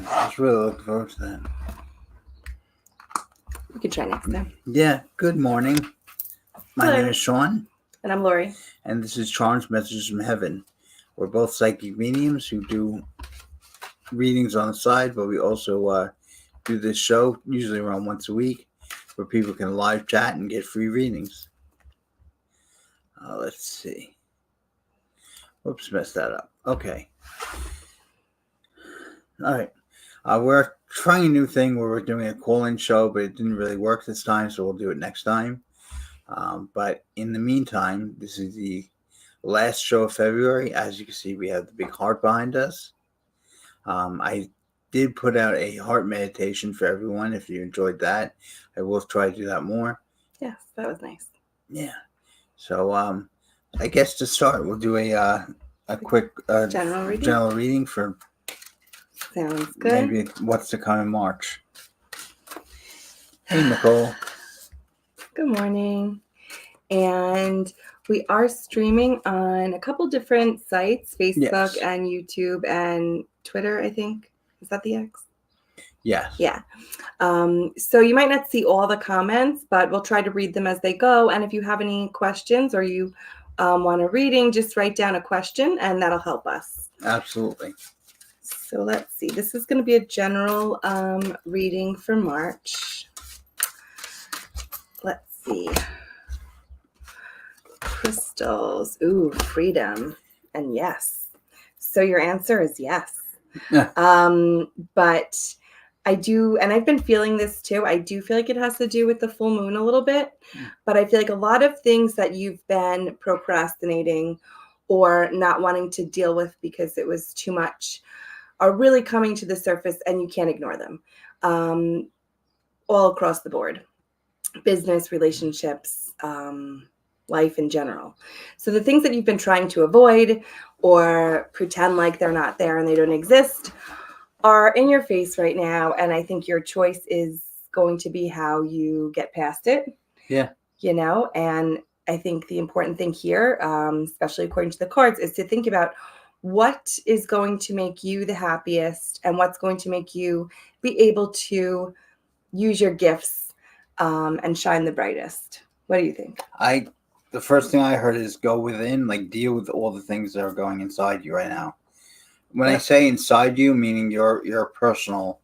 I was really looking forward to that. We could try next time. Yeah, good morning. My Hello. name is Shaun. And I'm Lori. And this is Shaun's Messages from Heaven. We're both psychic mediums who do readings on the side, but we also do this show, usually around once a week, where people can live chat and get free readings. Let's see. Whoops, messed that up. Okay. All right. We're trying a new thing where we're doing a call-in show, but it didn't really work this time, so we'll do it next time. But in the meantime, this is the last show of February. As you can see, we have the big heart behind us. I did put out a heart meditation for everyone. If you enjoyed that, I will try to do that more. Yes, that was nice. Yeah. So I guess to start, we'll do a quick general reading for Sounds good. Maybe what's to come in March. Hey, Nicole. Good morning. And we are streaming on a couple different sites, Facebook and YouTube and Twitter, I think. Is that the X? Yes. Yeah. So you might not see all the comments, but we'll try to read them as they go. And if you have any questions or you want a reading, just write down a question and that'll help us. Absolutely. So let's see. This is going to be a general reading for March. Let's see. Crystals. Ooh, freedom. And yes. So your answer is yes. But I do, and I've been feeling this too. I do feel like it has to do with the full moon a little bit. But I feel like a lot of things that you've been procrastinating or not wanting to deal with because it was too much are really coming to the surface and you can't ignore them. All across the board. Business, relationships, life in general. So the things that you've been trying to avoid or pretend like they're not there and they don't exist are in your face right now. And I think your choice is going to be how you get past it. Yeah. You know, and I think the important thing here, especially according to the cards, is to think about what is going to make you the happiest and what's going to make you be able to use your gifts and shine the brightest. What do you think? The first thing I heard is go within, like deal with all the things that are going inside you right now. When I say inside you, meaning your personal,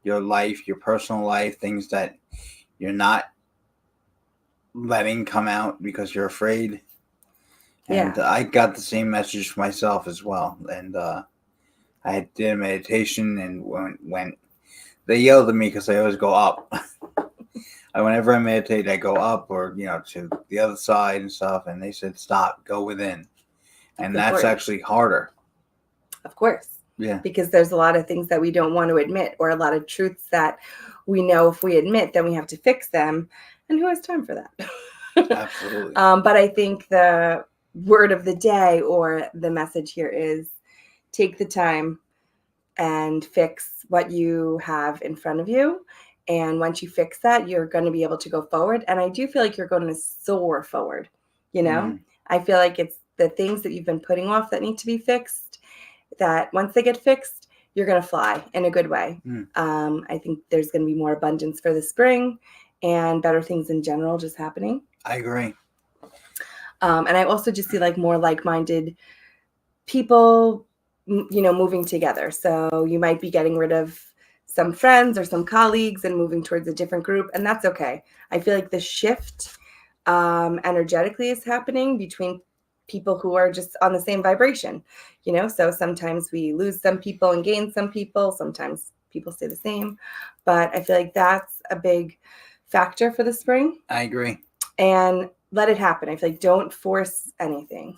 your life, your personal life, things that you're not letting come out because you're afraid. And I got the same message for myself as well. And I did a meditation, and when they yelled at me because I always go up. Whenever I meditate, I go up or, to the other side and stuff. And they said, stop, go within. And that's actually harder. Of course. Yeah. Because there's a lot of things that we don't want to admit or a lot of truths that we know if we admit, then we have to fix them. And who has time for that? Absolutely. But I think the word of the day or the message here is take the time and fix what you have in front of you. And once you fix that, you're going to be able to go forward. And I do feel like you're going to soar forward. I feel like it's the things that you've been putting off that need to be fixed, that once they get fixed, you're going to fly in a good way. I think there's going to be more abundance for the spring and better things in general just happening. I agree. And I also just see like more like-minded people, moving together. So you might be getting rid of some friends or some colleagues and moving towards a different group. And that's okay. I feel like the shift energetically is happening between people who are just on the same vibration, so sometimes we lose some people and gain some people. Sometimes people stay the same, but I feel like that's a big factor for the spring. I agree. And let it happen. I feel like don't force anything.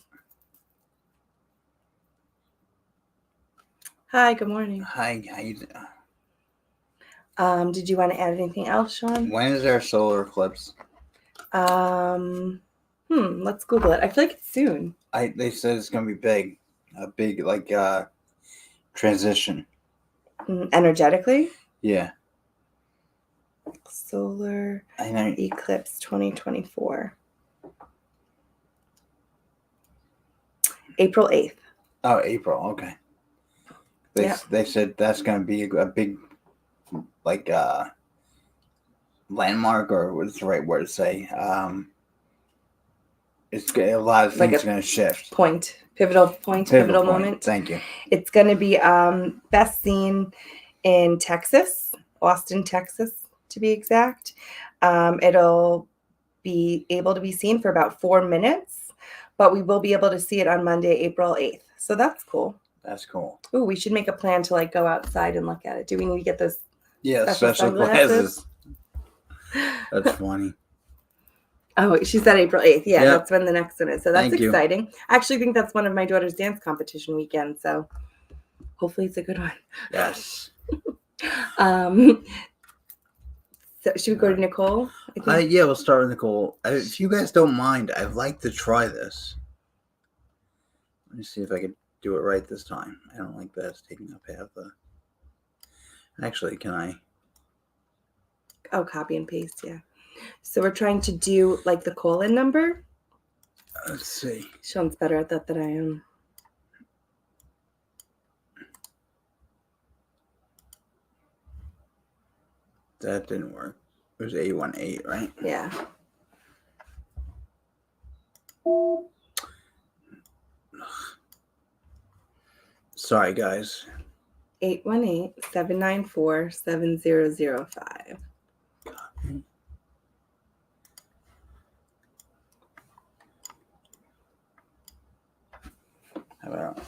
Hi, good morning. Hi, how you doing? Did you want to add anything else, Shaun? When is our solar eclipse? Let's Google it. I feel like it's soon. They said it's gonna be big, a big transition. Energetically? Yeah. Solar eclipse 2024. April 8th. Oh, April. Okay. They said that's going to be a big like landmark, or what's the right word to say? A lot of Like things a are going to shift. Pivotal moment. Thank you. It's going to be best seen in Texas, Austin, Texas, to be exact. It'll be able to be seen for about 4 minutes, but we will be able to see it on Monday, April 8th. So that's cool. That's cool. Ooh, we should make a plan to like go outside and look at it. Do we need to get those? Yeah, special glasses. That's funny. Oh, she said April 8th. Yeah, Yep. That's when the next one is. So that's Thank you. exciting. I actually think that's one of my daughter's dance competition weekends. So hopefully it's a good one. Yes. So should we go to Nicole? Yeah, we'll start with Nicole. If you guys don't mind, I'd like to try this. Let me see if I can do it right this time. I don't like that. It's taking up half the... Actually, can I? Oh, copy and paste, yeah. So we're trying to do like the call-in number. Let's see. Shaun's better at that than I am. That didn't work. It was 818, right? Yeah. Sorry, guys. 818-794-7005. How about...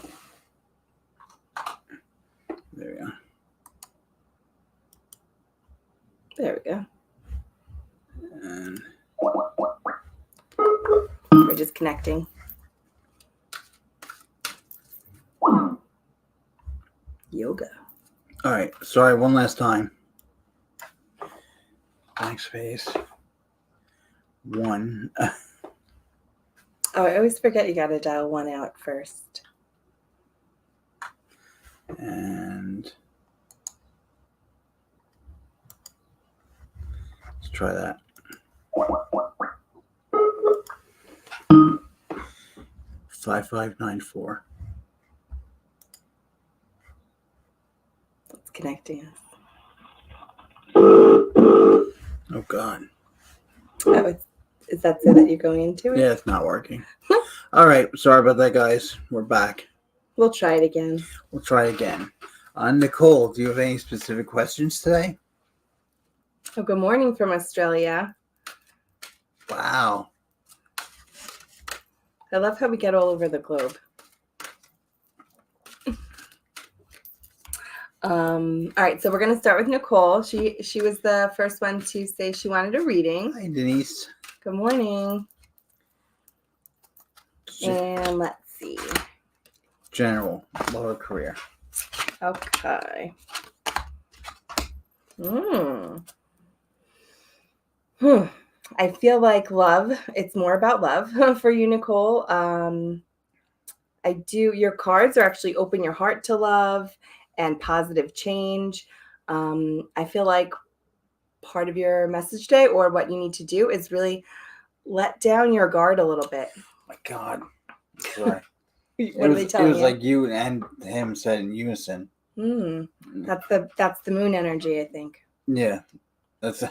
There we go. There we go. And... We're just connecting. Yoga. All right. Sorry, one last time. Backspace. 1. Oh, I always forget you got to dial 1 out first. And let's try that. 5594. It's connecting us. Oh God. Oh, is that so that you're going into it? Yeah, it's not working. All right. Sorry about that, guys. We're back. We'll try it again. We'll try it again. Nicole, do you have any specific questions today? Oh, good morning from Australia. Wow. I love how we get all over the globe. All right, so we're going to start with Nicole. She was the first one to say she wanted a reading. Hi, Denise. Good morning. And let's see. General, lower career. Okay. I feel like love. It's more about love for you, Nicole. Your cards are actually open your heart to love and positive change. I feel like part of your message today, or what you need to do, is really let down your guard a little bit. Oh my God. Sorry. What are they telling you? It was like you and him said in unison. That's the moon energy, I think. Yeah. That's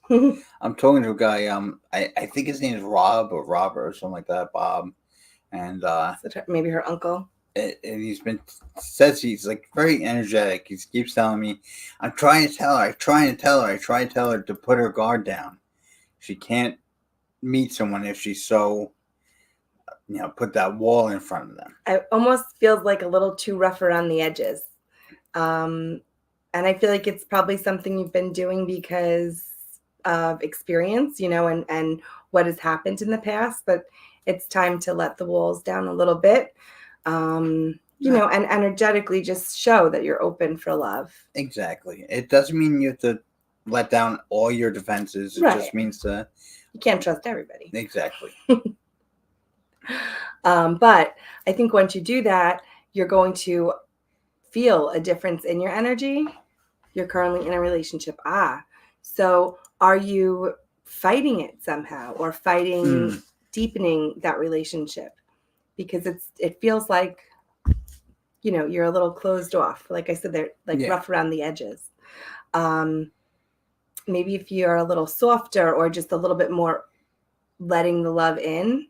I'm talking to a guy, I think his name is Rob or Robert or something like that, Bob. And maybe her uncle. And he's like very energetic. He keeps telling me, I'm trying to tell her to put her guard down. She can't meet someone if she's so, put that wall in front of them. It almost feels like a little too rough around the edges. And I feel like it's probably something you've been doing because of experience, and what has happened in the past, but it's time to let the walls down a little bit. And energetically just show that you're open for love. Exactly. It doesn't mean you have to let down all your defenses. It just means you can't trust everybody. Exactly. But I think once you do that, you're going to feel a difference in your energy. You're currently in a relationship. So are you fighting it somehow, or deepening that relationship? Because it feels like you're a little closed off. Like I said, they're like rough around the edges. Maybe if you're a little softer or just a little bit more letting the love in,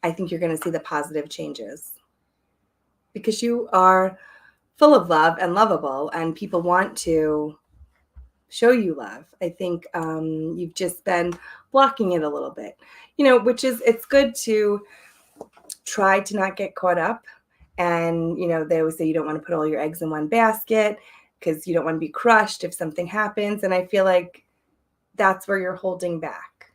I think you're going to see the positive changes, because you are full of love and lovable, and people want to show you love. I think you've just been blocking it a little bit, which is, it's good to try to not get caught up. And, they always say you don't want to put all your eggs in one basket, because you don't want to be crushed if something happens. And I feel like that's where you're holding back.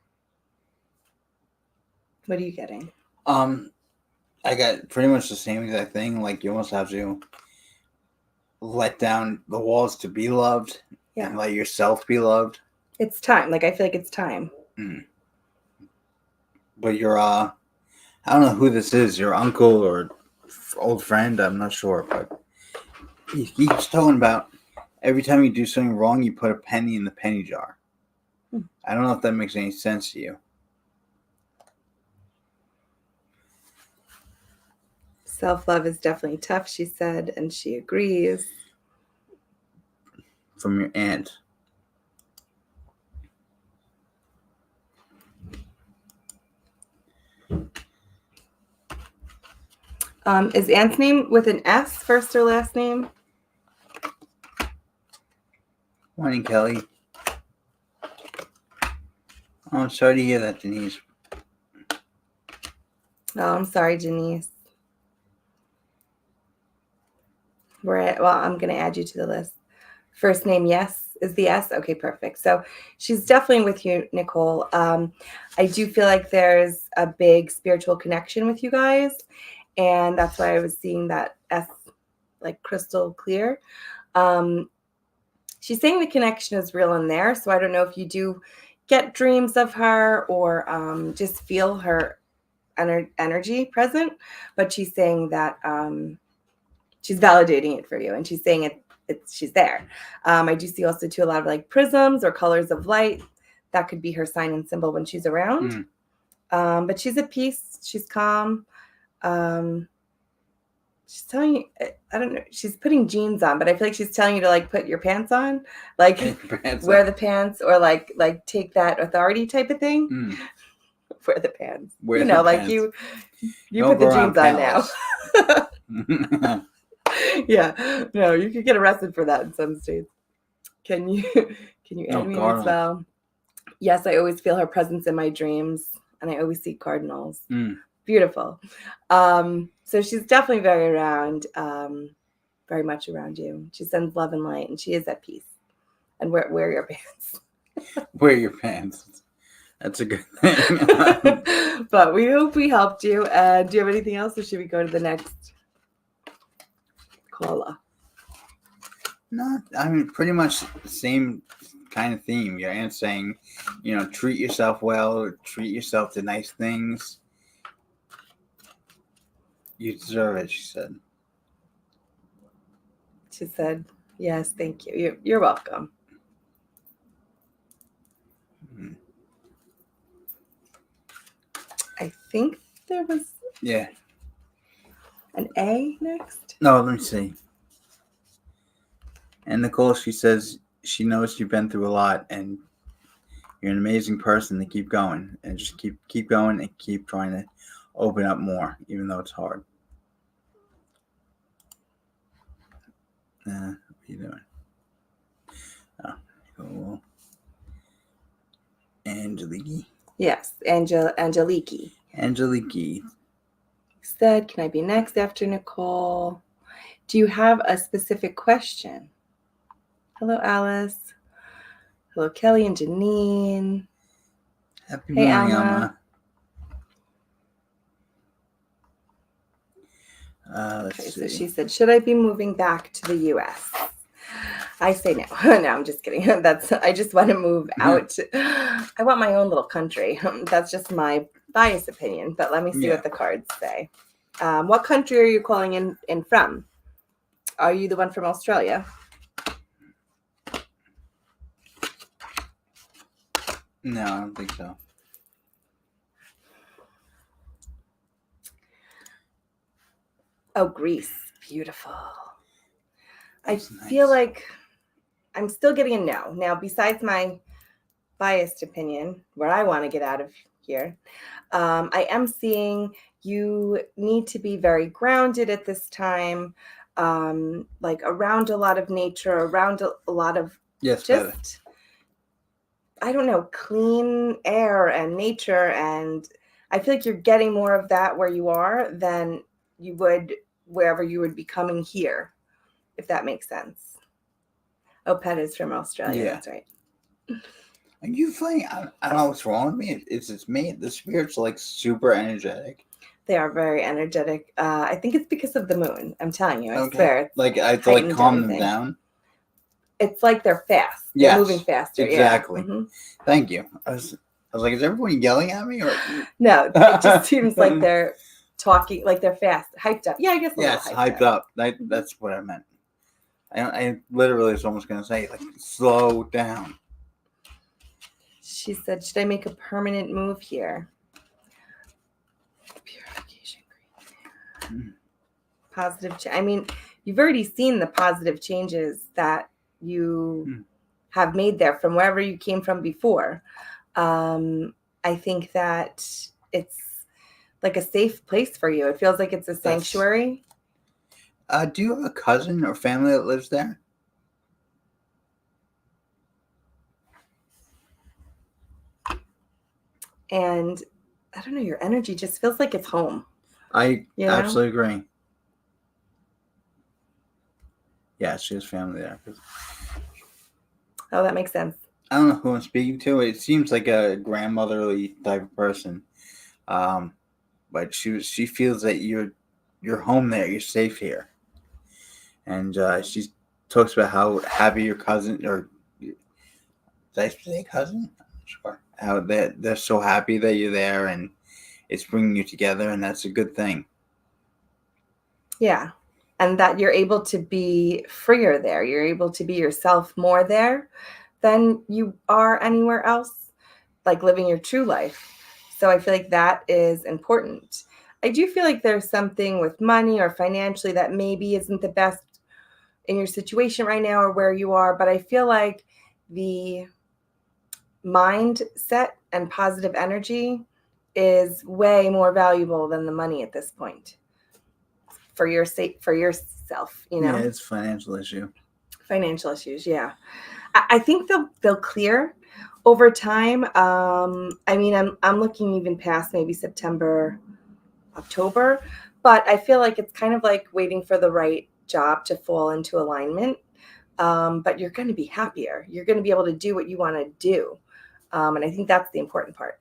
What are you getting? I got pretty much the same exact thing. Like, you almost have to let down the walls to be loved, and let yourself be loved. It's time. Like, I feel like it's time. But you're I don't know who this is, your uncle or old friend, I'm not sure, but he keeps talking about every time you do something wrong, you put a penny in the penny jar. I don't know if that makes any sense to you. Self-love is definitely tough, she said, and she agrees. From your aunt. Is aunt's name with an S, first or last name? Morning, Kelly. Oh, I'm sorry to hear that, Denise. Oh, I'm sorry, Denise. I'm going to add you to the list. First name, yes, is the S? Okay, perfect. So she's definitely with you, Nicole. I do feel like there's a big spiritual connection with you guys, and that's why I was seeing that S like crystal clear. She's saying the connection is real in there, so I don't know if you do get dreams of her or just feel her energy present, but she's saying that she's validating it for you, and she's saying she's there. I do see also too a lot of like prisms or colors of light. That could be her sign and symbol when she's around. But she's at peace. She's calm. She's telling you, I don't know, she's putting jeans on, but I feel like she's telling you to like put your pants on, like wear the pants, or like take that authority type of thing. Wear the pants. Like you put the jeans on now. Yeah, no, you could get arrested for that in some states. Can you add me as well? Yes, I always feel her presence in my dreams, and I always see cardinals. Beautiful. So she's definitely very much around you. She sends love and light, and she is at peace. And wear your pants. Wear your pants. That's a good thing. But we hope we helped you. And do you have anything else, or should we go to the next caller? No, I mean, pretty much the same kind of theme. Your aunt's saying, treat yourself well, treat yourself to nice things. You deserve it, she said. She said, yes, thank you. You're welcome. I think there was an A next. No, let me see. And Nicole, she says she knows you've been through a lot, and you're an amazing person to keep going, and just keep going and keep trying to open up more, even though it's hard. What are you doing? Oh, cool. Angelique. Yes, Angelique. Angelique. Said, can I be next after Nicole? Do you have a specific question? Hello, Alice. Hello, Kelly and Janine. Happy morning, Alma. Let's see. So she said, should I be moving back to the U.S.? I say no. No, I'm just kidding. I just want to move out. I want my own little country. That's just my biased opinion, but let me see what the cards say. What country are you calling in from? Are you the one from Australia? No, I don't think so. Oh, Greece. beautiful. That's I feel nice. like I'm still getting a no. Now, besides my biased opinion, where I want to get out of here, I am seeing you need to be very grounded at this time, like around a lot of nature, around a lot of Yes, better. just, I don't know, clean air and nature. And I feel like you're getting more of that where you are than you would wherever you would be coming here, if that makes sense. Oh, Pet is from Australia. Yeah. That's right. Are you funny? I don't know what's wrong with me. It's me. The spirits are like super energetic. They are very energetic. I think it's because of the moon. I'm telling you, I Okay. swear. It's Like I have to like heightened calm them everything. down. It's like they're fast. They're Yes. moving faster. Exactly. Yeah. Mm-hmm. Thank you. I was like, is everyone yelling at me or? No, it just seems like they're talking, like they're fast, hyped up. Yeah, I guess a Yes, little hyped hyped up. That's what I meant. I literally was almost gonna say like slow down. She said, "Should I make a permanent move here?" Purification cream. Positive. I mean, you've already seen the positive changes that you have made there from wherever you came from before. I think that it's like a safe place for you. It feels like it's a sanctuary. Do you have a cousin or family that lives there? And I don't know, your energy just feels like it's home. I You know? absolutely agree. Yeah, she has family there. Oh, that makes sense. I don't know who I'm speaking to. It seems like a grandmotherly type of person. But she feels that you're home there. You're safe here, and she talks about how happy your cousin or did I say cousin? I'm not sure. How they're so happy that you're there and it's bringing you together, and that's a good thing. Yeah. And that you're able to be freer there. You're able to be yourself more there than you are anywhere else, like living your true life. So I feel like that is important. I do feel like there's something with money or financially that maybe isn't the best in your situation right now or where you are, but I feel like the mindset and positive energy is way more valuable than the money at this point for your for yourself, you know. Yeah, it's a financial issue. Financial issues, yeah. I think they'll clear over time. I mean, I'm looking even past maybe September, October, but I feel like it's kind of like waiting for the right job to fall into alignment. But you're going to be happier. You're going to be able to do what you want to do, and I think that's the important part.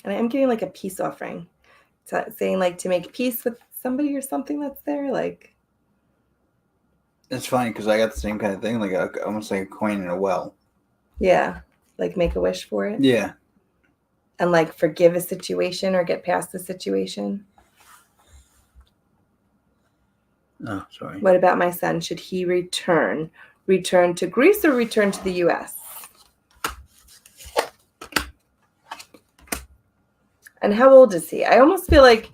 And I am getting like a peace offering, saying like to make peace with somebody or something that's there, like. It's funny because I got the same kind of thing, like almost like a coin in a well. Yeah, like make a wish for it. Yeah. And like forgive a situation or get past the situation. Oh, sorry. What about my son? Should he return? Return to Greece or return to the US? And how old is he? I almost feel like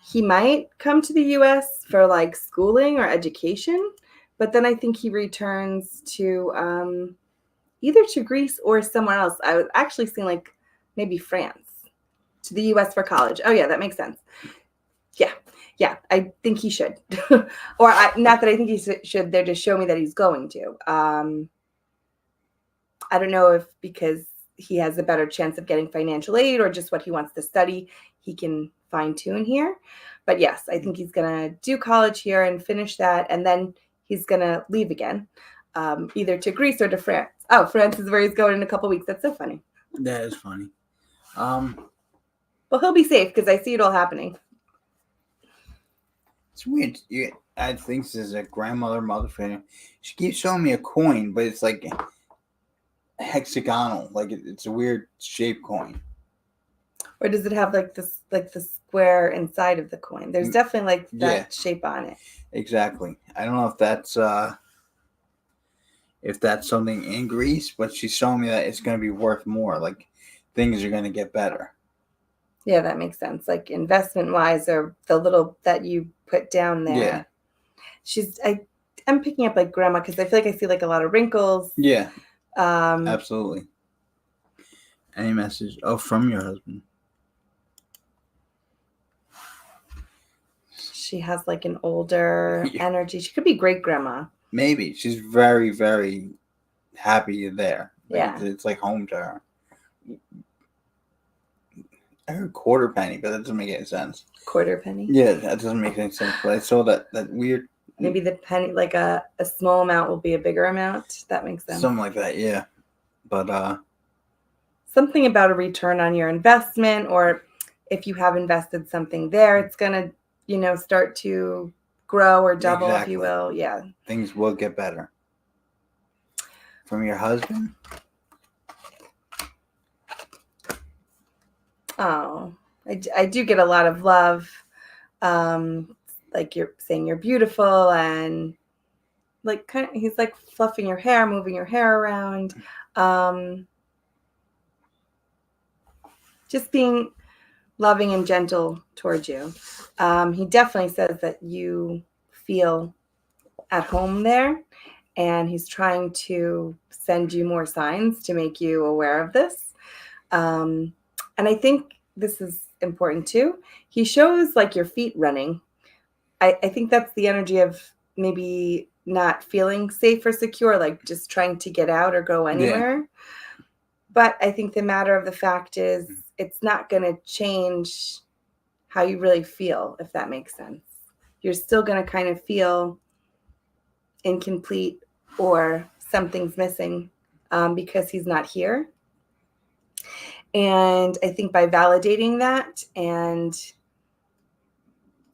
he might come to the US for like schooling or education, but then I think he returns to either to Greece or somewhere else. I was actually seeing like maybe France to the US for college. Oh, yeah, that makes sense. Yeah, I think he should. Or not that I think he should. They're just show me that he's going to. I don't know if because he has a better chance of getting financial aid or just what he wants to study, he can fine tune here. But yes, I think he's going to do college here and finish that. And then he's going to leave again, either to Greece or to France. Oh, France is where he's going in a couple weeks. That's so funny. That is funny. Well, he'll be safe because I see it all happening. It's weird. I think this is a mother figure. She keeps showing me a coin, but it's like hexagonal. Like it's a weird shaped coin. Or does it have like this, like the square inside of the coin? There's definitely like that shape on it. Exactly. I don't know if that's something in Greece, but she's showing me that it's going to be worth more. Like things are going to get better. Yeah, that makes sense. Like investment wise, or the little that you put down there. Yeah. I'm picking up like grandma because I feel like I see like a lot of wrinkles. Yeah, Um, absolutely. Any message? Oh, from your husband. she has like an older Yeah. energy. She could be great grandma. Maybe she's very, very happy you're there. Like Yeah. it's like home to her. I heard quarter penny, but that doesn't make any sense. Quarter penny. Yeah, that doesn't make any sense. But I saw that weird. Maybe the penny, like a small amount will be a bigger amount. That makes sense. Something like that, yeah. But something about a return on your investment, or if you have invested something there, it's gonna, start to grow or double, exactly. if you will. Yeah. Things will get better. From your husband? Oh, I do get a lot of love. Like you're saying you're beautiful, and like he's like fluffing your hair, moving your hair around. Just being loving and gentle towards you. He definitely says that you feel at home there, and he's trying to send you more signs to make you aware of this. And I think this is important too. He shows like your feet running. I think that's the energy of maybe not feeling safe or secure, like just trying to get out or go anywhere. Yeah. But I think the matter of the fact is it's not going to change how you really feel, if that makes sense. You're still going to kind of feel incomplete or something's missing because he's not here. And I think by validating that and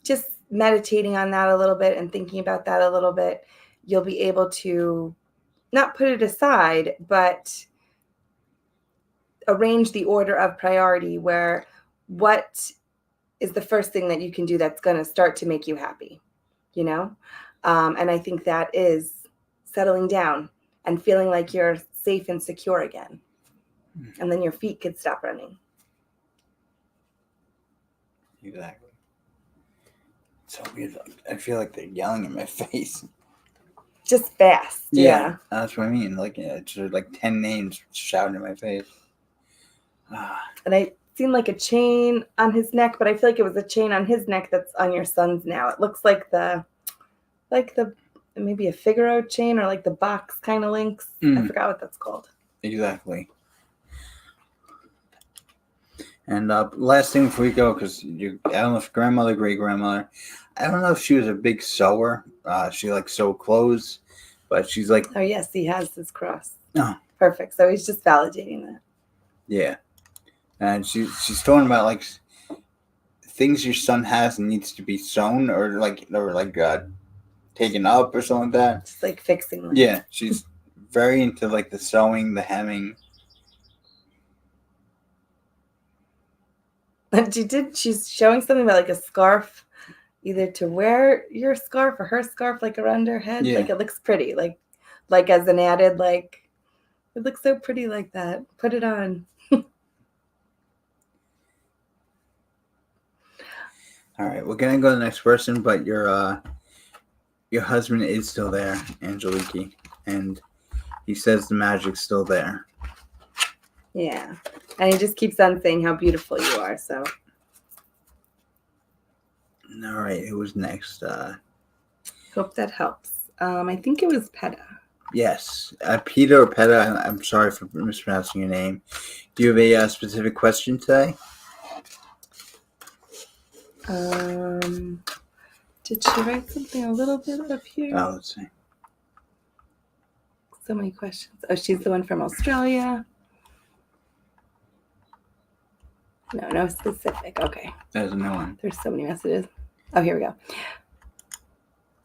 just meditating on that a little bit and thinking about that a little bit, you'll be able to not put it aside, but arrange the order of priority where what is the first thing that you can do that's going to start to make you happy, And I think that is settling down and feeling like you're safe and secure again. And then your feet could stop running. Exactly. It's so weird. I feel like they're yelling in my face. Just fast. Yeah. That's what I mean. Like, it's like 10 names shouting in my face. And I seen like a chain on his neck, but I feel like it was a chain on his neck that's on your son's now. It looks like the maybe a Figaro chain, or like the box kind of links. I forgot what that's called. Exactly. And last thing before we go, because I don't know if grandmother, great grandmother, I don't know if she was a big sewer. She like sewed clothes, but she's like, oh yes, he has his cross. Oh, perfect. So he's just validating that. Yeah, and she's talking about like things your son has and needs to be sewn or taken up or something like that. Just like fixing them. Yeah, she's very into like the sewing, the hemming. She's showing something about like a scarf, either to wear your scarf or her scarf, like around her head. Yeah. Like it looks pretty, like as an added, like it looks so pretty like that. Put it on. All right, we're gonna go to the next person, but your husband is still there, Angeliki, and he says the magic's still there. Yeah, and he just keeps on saying how beautiful you are. So, all right, who was next? Hope that helps. I think it was Peta. Yes, Peter or Peta. I'm sorry for mispronouncing your name. Do you have a specific question today? Did she write something a little bit up here? Oh, let's see. So many questions. Oh, she's the one from Australia. No specific. Okay. There's a new one. There's so many messages. Oh, here we go.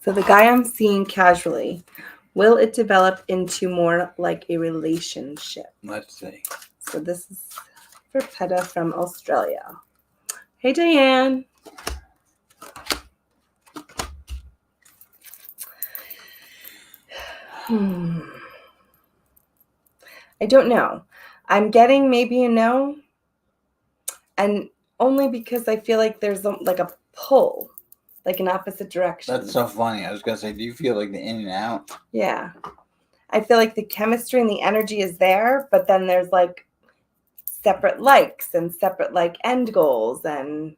So the guy I'm seeing casually, will it develop into more like a relationship? Let's see. So this is for Peta from Australia. Hey, Diane. I don't know. I'm getting maybe a no. And Only because I feel like there's like a pull, like an opposite direction. That's so funny. I was gonna say, do you feel like the in and out? Yeah. I feel like the chemistry and the energy is there, but then there's like separate likes and separate like end goals, and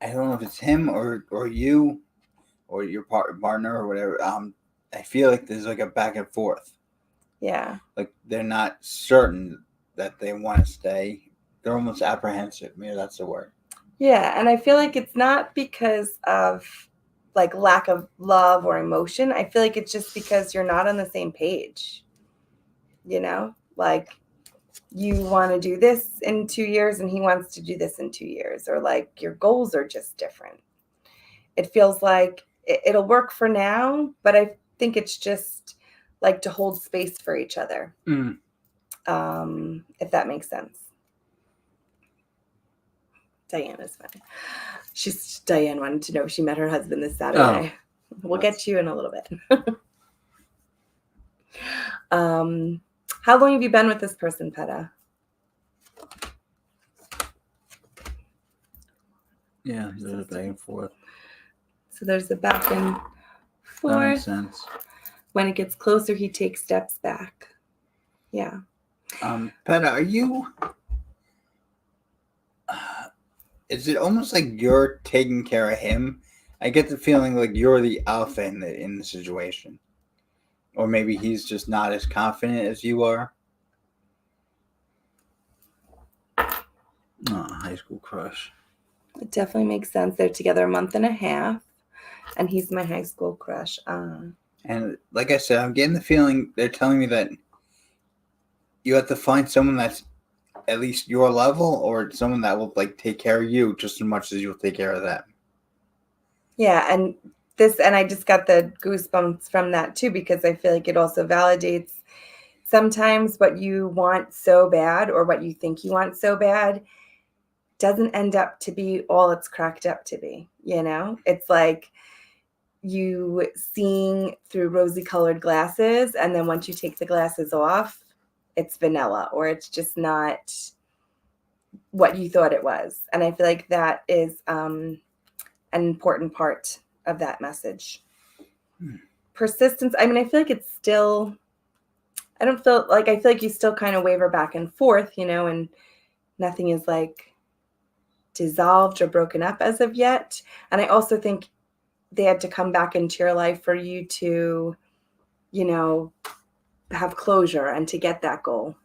I don't know if it's him or you or your partner or whatever. I feel like there's like a back and forth. yeah. Like they're not certain that they want to stay. They're almost apprehensive. Maybe that's the word. Yeah, and I feel like it's not because of like lack of love or emotion. I feel like it's just because you're not on the same page. Like you want to do this in 2 years and he wants to do this in 2 years, or like your goals are just different. It feels like it'll work for now, but I think it's just like to hold space for each other. Mm. If that makes sense. Diana's fine. Diane wanted to know if she met her husband this Saturday. Oh, we'll get to you in a little bit. How long have you been with this person, Peta? Yeah, there's a back and forth. So there's a back and forth. That makes sense. When it gets closer, he takes steps back. Yeah. Peta, are you? Is it almost like you're taking care of him? I get the feeling like you're the alpha in the situation, or maybe he's just not as confident as you are. Oh, high school crush. It definitely makes sense. They're together a month and a half, and he's my high school crush. And like I said, I'm getting the feeling they're telling me that you have to find someone that's at least your level, or someone that will like take care of you just as much as you'll take care of them. Yeah, and I just got the goosebumps from that too, because I feel like it also validates sometimes what you want so bad, or what you think you want so bad, doesn't end up to be all it's cracked up to be. It's like you seeing through rosy colored glasses, and then once you take the glasses off, it's vanilla, or it's just not what you thought it was. And I feel like that is an important part of that message. Persistence. I mean, I feel like it's still, I feel like you still kind of waver back and forth, and nothing is like dissolved or broken up as of yet. And I also think they had to come back into your life for you to, have closure and to get that goal.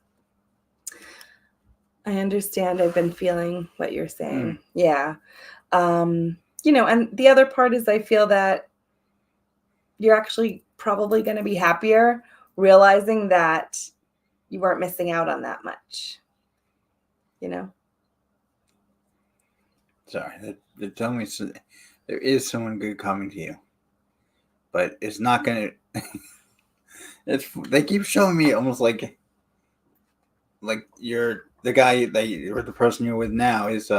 I understand. I've been feeling what you're saying. Yeah. And the other part is I feel that you're actually probably going to be happier realizing that you weren't missing out on that much. Sorry, they're telling me there is someone good coming to you, but it's not going to. They keep showing me almost like you're the guy or the person you're with now is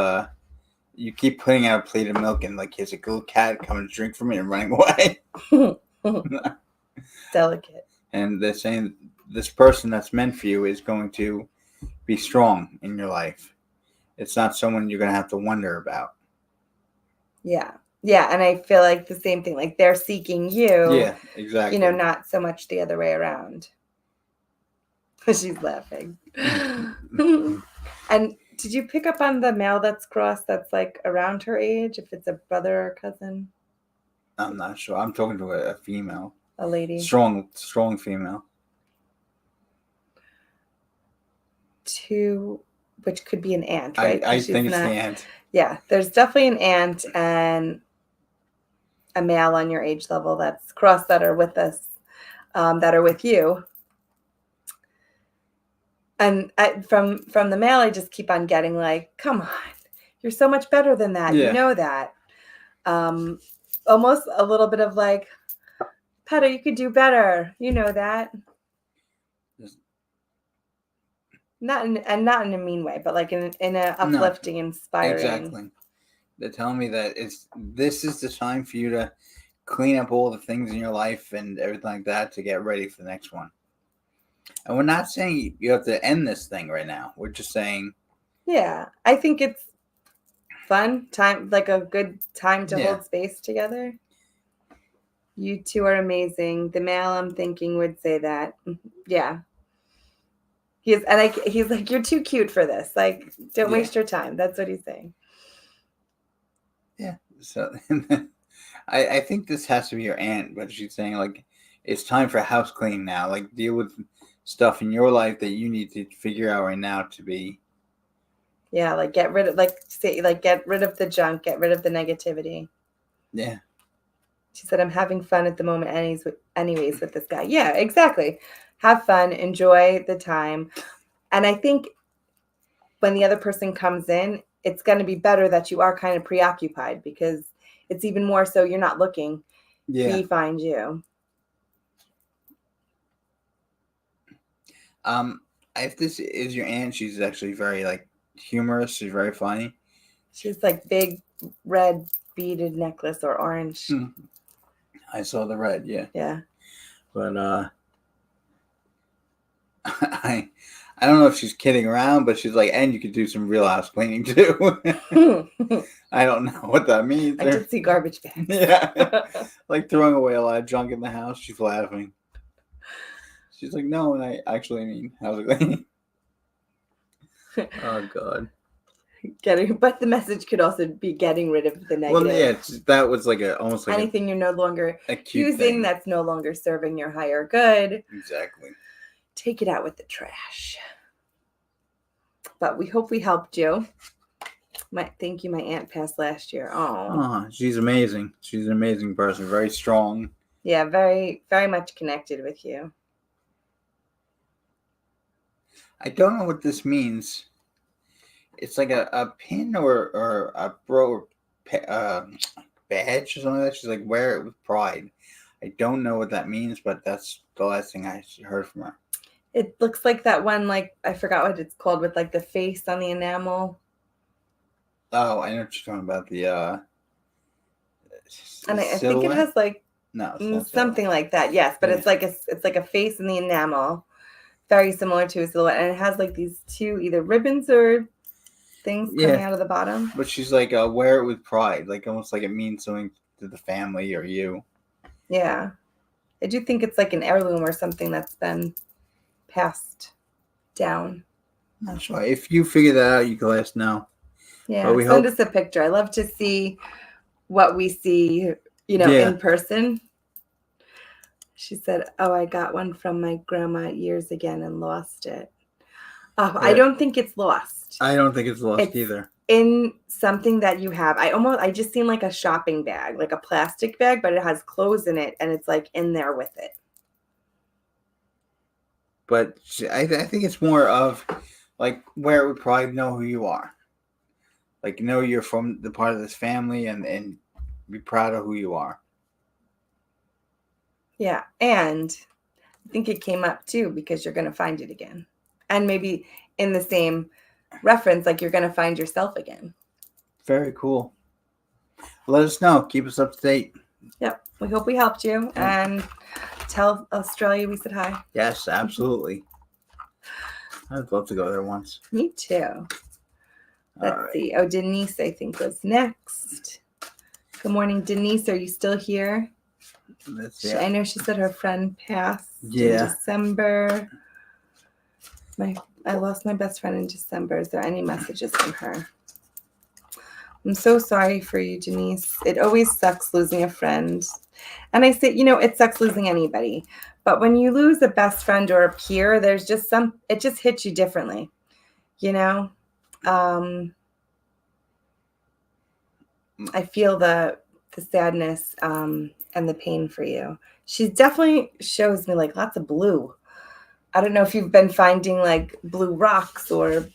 you keep putting out a plate of milk and like here's a little cat coming to drink from it and running away. Delicate. And they're saying this person that's meant for you is going to be strong in your life. It's not someone you're going to have to wonder about. Yeah. Yeah. And I feel like the same thing, like they're seeking you. Yeah, exactly. Not so much the other way around. She's laughing. And did you pick up on the male that's crossed that's like around her age, if it's a brother or cousin? I'm not sure. I'm talking to a female. A lady. Strong female. Which could be an aunt, right? I think it's the aunt. Yeah, there's definitely an aunt and a male on your age level that's crossed that are with us, that are with you. And from the male, I just keep on getting like, come on, you're so much better than that. Yeah. You know that. Almost a little bit of like, Peta, you could do better. You know that. Not in a mean way, but like in a uplifting, inspiring. Exactly. They're telling me that this is the time for you to clean up all the things in your life and everything like that to get ready for the next one. And we're not saying you have to end this thing right now. We're just saying. Yeah, I think fun time, like a good time to Yeah. hold space together. You two are amazing. The male I'm thinking would say that. Yeah. He's like, you're too cute for this. Like, don't Yeah. waste your time. That's what he's saying. Yeah. So I think this has to be your aunt, but she's saying like it's time for house cleaning now. Like deal with stuff in your life that you need to figure out right now to be. Yeah, like get rid of the junk, get rid of the negativity. Yeah. She said, I'm having fun at the moment anyways with this guy. Yeah, exactly. Have fun, enjoy the time. And I think when the other person comes in, it's going to be better that you are kind of preoccupied because it's even more so you're not looking. Yeah. He finds you. If this is your aunt, she's actually very like humorous. She's very funny. She's like big red beaded necklace or orange. I saw the red, yeah. Yeah. But I don't know if she's kidding around, but she's like, and you could do some real house cleaning too. I don't know what that means. I did see garbage bags. Yeah. Like throwing away a lot of junk in the house. She's laughing. She's like, no, and I actually mean house cleaning. Oh God. But the message could also be getting rid of the negative. Well, yeah, that was like almost like anything you're no longer using thing. That's no longer serving your higher good. Exactly. Take it out with the trash. But we hope we helped you. Thank you. My aunt passed last year. Oh, she's amazing. She's an amazing person. Very strong. Yeah, very, very much connected with you. I don't know what this means. It's like a pin or a badge or something like that. She's like, wear it with pride. I don't know what that means, but that's the last thing I heard from her. It looks like that one, like, I forgot what it's called, with like the face on the enamel. Oh, I know what you're talking about. The and I think it has like something like that. Yes, but it's like a face in the enamel, very similar to a silhouette, and it has like these two either ribbons or things coming out of the bottom. But she's like, wear it with pride, like almost like it means something to the family or you. Yeah, I do think it's like an heirloom or something that's been passed down. Not sure. If you figure that out, you can let us know. Yeah, send us a picture. I love to see what we see, in person. She said, oh, I got one from my grandma years ago and lost it. Oh, yeah. I don't think it's lost. I don't think it's lost either. In something that you have. I just seen like a shopping bag, like a plastic bag, but it has clothes in it and it's like in there with it. But I think it's more of like where it would probably know who you are. Like know you're from the part of this family and be proud of who you are. Yeah, and I think it came up too because you're going to find it again. And maybe in the same reference, like you're going to find yourself again. Very cool. Let us know. Keep us up to date. Yep. We hope we helped you. And tell Australia we said hi. Yes, absolutely. I'd love to go there once. Me too. Let's see. Oh, Denise, I think, was next. Good morning, Denise. Are you still here? I know she said her friend passed in December. I lost my best friend in December. Is there any messages from her? I'm so sorry for you, Denise. It always sucks losing a friend. And I say, it sucks losing anybody. But when you lose a best friend or a peer, there's just it just hits you differently, I feel the sadness and the pain for you. She definitely shows me like lots of blue. I don't know if you've been finding like blue rocks or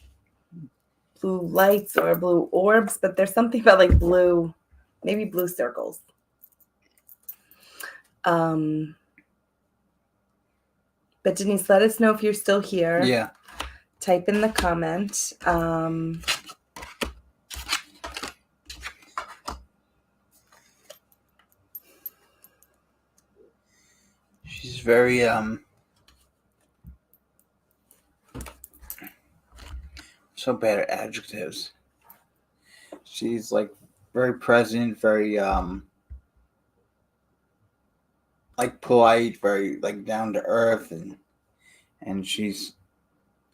blue lights or blue orbs, but there's something about like blue, maybe blue circles. But Denise, let us know if you're still here. Yeah. Type in the comment. She's very so bad at adjectives. She's she's like very present, very like polite, very like down to earth, and she's.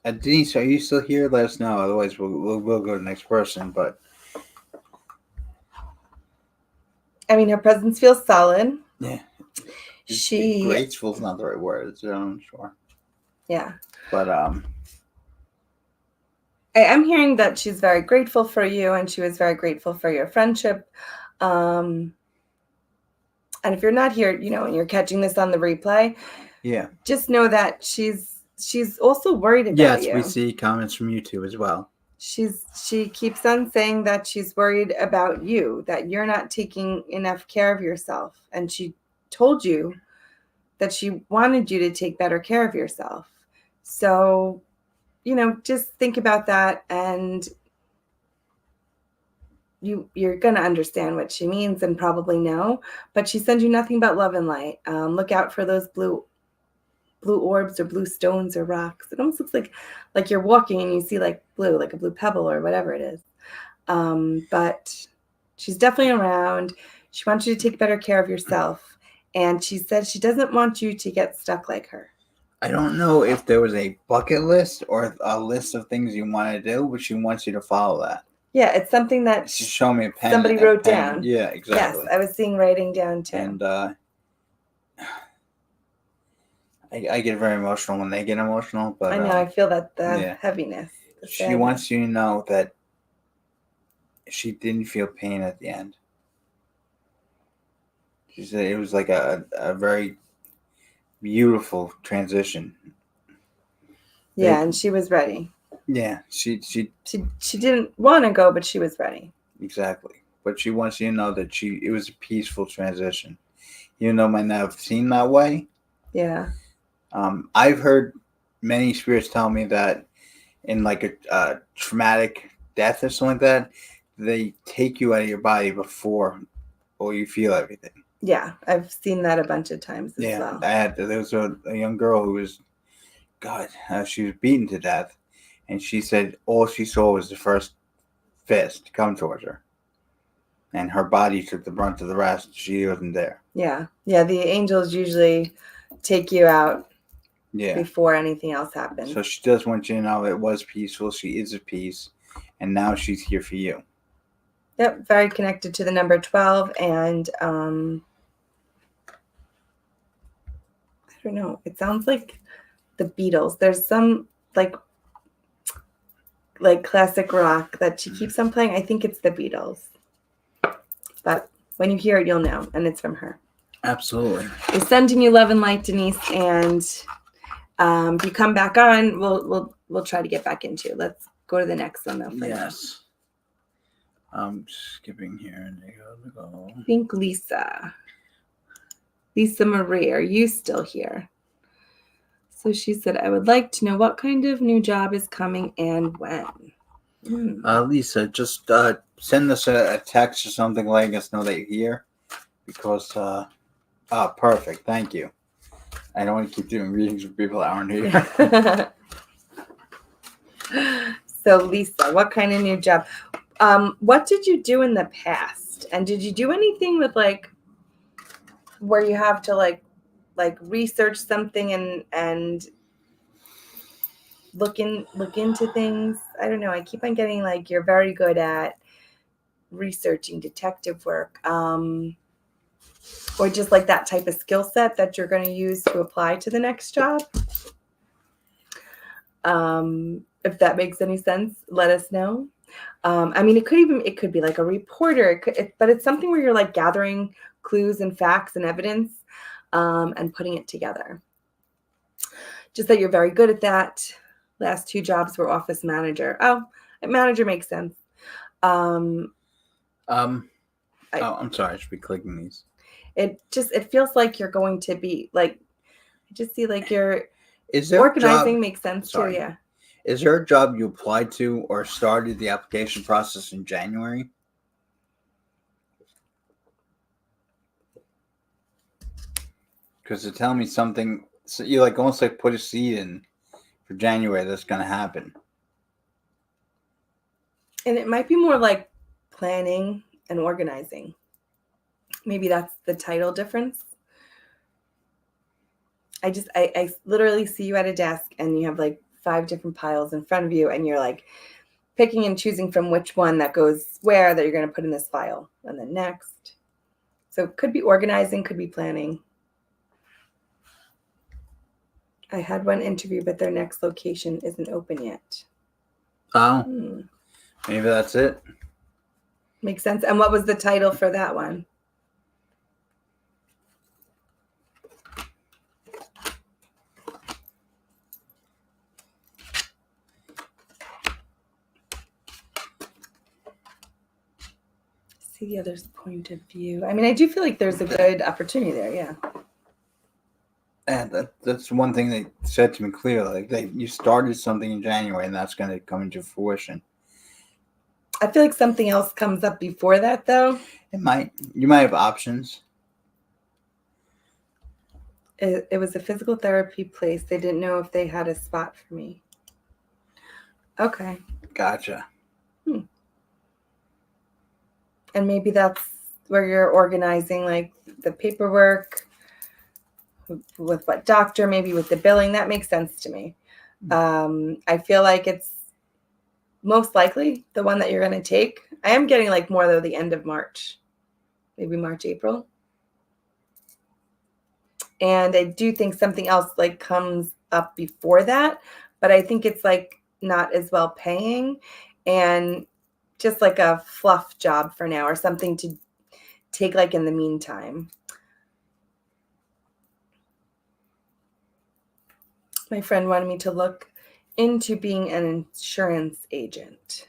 Denise, are you still here? Let us know. Otherwise, we'll go to the next person. But I mean, her presence feels solid. yeah, She, graceful is not the right word. I'm sure. yeah. But I'm hearing that she's very grateful for you, and she was very grateful for your friendship. And if you're not here, and you're catching this on the replay, yeah, just know that she's also worried about you. Yes, we see comments from you too as well. She keeps on saying that she's worried about you, that you're not taking enough care of yourself, and she told you that she wanted you to take better care of yourself. So, just think about that, and you're going to understand what she means and probably know. But she sends you nothing but love and light. Look out for those blue orbs or blue stones or rocks. It almost looks like you're walking and you see like blue, like a blue pebble or whatever it is. But she's definitely around. She wants you to take better care of yourself. And she said she doesn't want you to get stuck like her. I don't know if there was a bucket list or a list of things you want to do, but she wants you to follow that. Yeah, it's something that She showed me a pen. Somebody wrote down. Yeah, exactly. Yes, I was seeing writing down too. And I get very emotional when they get emotional. But I know, I feel that heaviness. She wants you to know that she didn't feel pain at the end. She said it was like a very beautiful transition. Yeah, and she was ready. Yeah, she didn't want to go, but she was ready. Exactly. But she wants you to know that it was a peaceful transition. Even though it might not have seemed that way. Yeah. I've heard many spirits tell me that in like a traumatic death or something like that, they take you out of your body before you feel everything. Yeah, I've seen that a bunch of times as well. There was a young girl who was, she was beaten to death, and she said all she saw was the first fist come towards her, and her body took the brunt of the rest. She wasn't there. Yeah, the angels usually take you out before anything else happens. So she does want you to know it was peaceful. She is at peace, and now she's here for you. Yep, very connected to the number 12, and I don't know. It sounds like the Beatles. There's some like classic rock that she keeps on playing. I think it's the Beatles. But when you hear it, you'll know, and it's from her. Absolutely. We're sending you love and light, Denise, and if you come back on, we'll try to get back into. Let's go to the next one though. Yes. I'm skipping here. I think Lisa Marie, are you still here? So she said, I would like to know what kind of new job is coming and when. Lisa, just send us a text or something letting us know that you're here. Because, perfect. Thank you. I don't want to keep doing readings with people that aren't here. So, Lisa, what kind of new job? What did you do in the past? And did you do anything with where you have to like research something and look into things? I don't know. I keep on getting you're very good at researching, detective work, or just that type of skill set that you're going to use to apply to the next job. If that makes any sense, let us know. I mean, it could be like a reporter, but it's something where you're gathering clues and facts and evidence, and putting it together. Just that you're very good at that. Last 2 jobs were office manager. Oh, manager makes sense. I'm sorry, I should be clicking these. It feels like you're going to be I just see you're is there organizing makes sense too. Yeah. Is there a job you applied to or started the application process in January? Because they're telling me something. So you almost put a seed in for January that's going to happen. And it might be more planning, and organizing. Maybe that's the title difference. I literally see you at a desk and you have like 5 different piles in front of you, and you're like picking and choosing from which one that goes where that you're going to put in this file and then next. So it could be organizing, could be planning. I had one interview, but their next location isn't open yet. Oh, maybe that's it. Makes sense. And what was the title for that one? See the other's point of view. I mean, I do feel like there's a good opportunity there. Yeah. And that's one thing they said to me clearly. Like you started something in January, and that's going to come into fruition. I feel like something else comes up before that, though. It might. You might have options. It was a physical therapy place. They didn't know if they had a spot for me. Okay. Gotcha. And maybe that's where you're organizing like the paperwork with what doctor, maybe with the billing. That makes sense to me. I feel like it's most likely the one that you're going to take. I am getting like more though the end of March, maybe March, April. And I do think something else like comes up before that, but I think it's like not as well paying and just like a fluff job for now or something to take like in the meantime. My friend wanted me to look into being an insurance agent.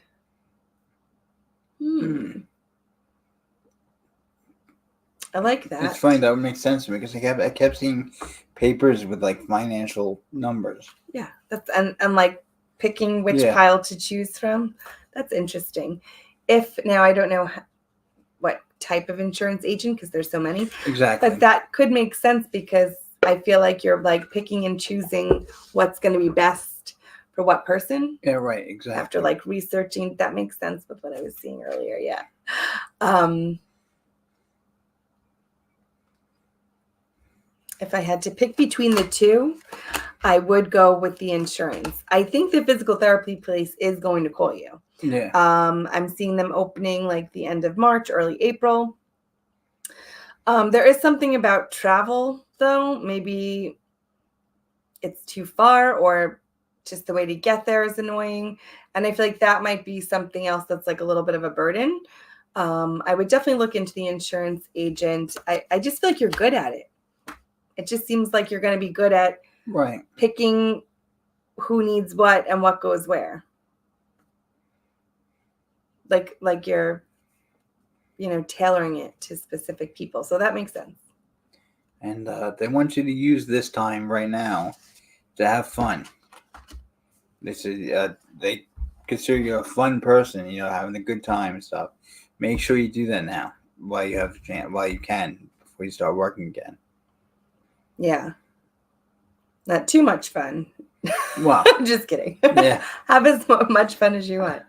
I like that. It's funny, that would make sense to me because I kept seeing papers with like financial numbers. Yeah, that's and like picking which pile to choose from. That's interesting. If now I don't know what type of insurance agent because there's so many. Exactly. But that could make sense because I feel like you're like picking and choosing what's going to be best for what person. Yeah, right. Exactly. After like researching, that makes sense with what I was seeing earlier. Yeah. If I had to pick between the two, I would go with the insurance. I think the physical therapy place is going to call you. Yeah. I'm seeing them opening like the end of March, early April. There is something about travel, though. Maybe it's too far or just the way to get there is annoying. And I feel like that might be something else that's like a little bit of a burden. I would definitely look into the insurance agent. I just feel like you're good at it. It just seems like you're going to be good at picking who needs what and what goes where. Like you're, tailoring it to specific people. So that makes sense. And they want you to use this time right now to have fun. They say they consider you a fun person, having a good time and stuff. Make sure you do that now while you have a chance, while you can, before you start working again. Yeah. Not too much fun. Wow. Just kidding. Yeah. Have as much fun as you want.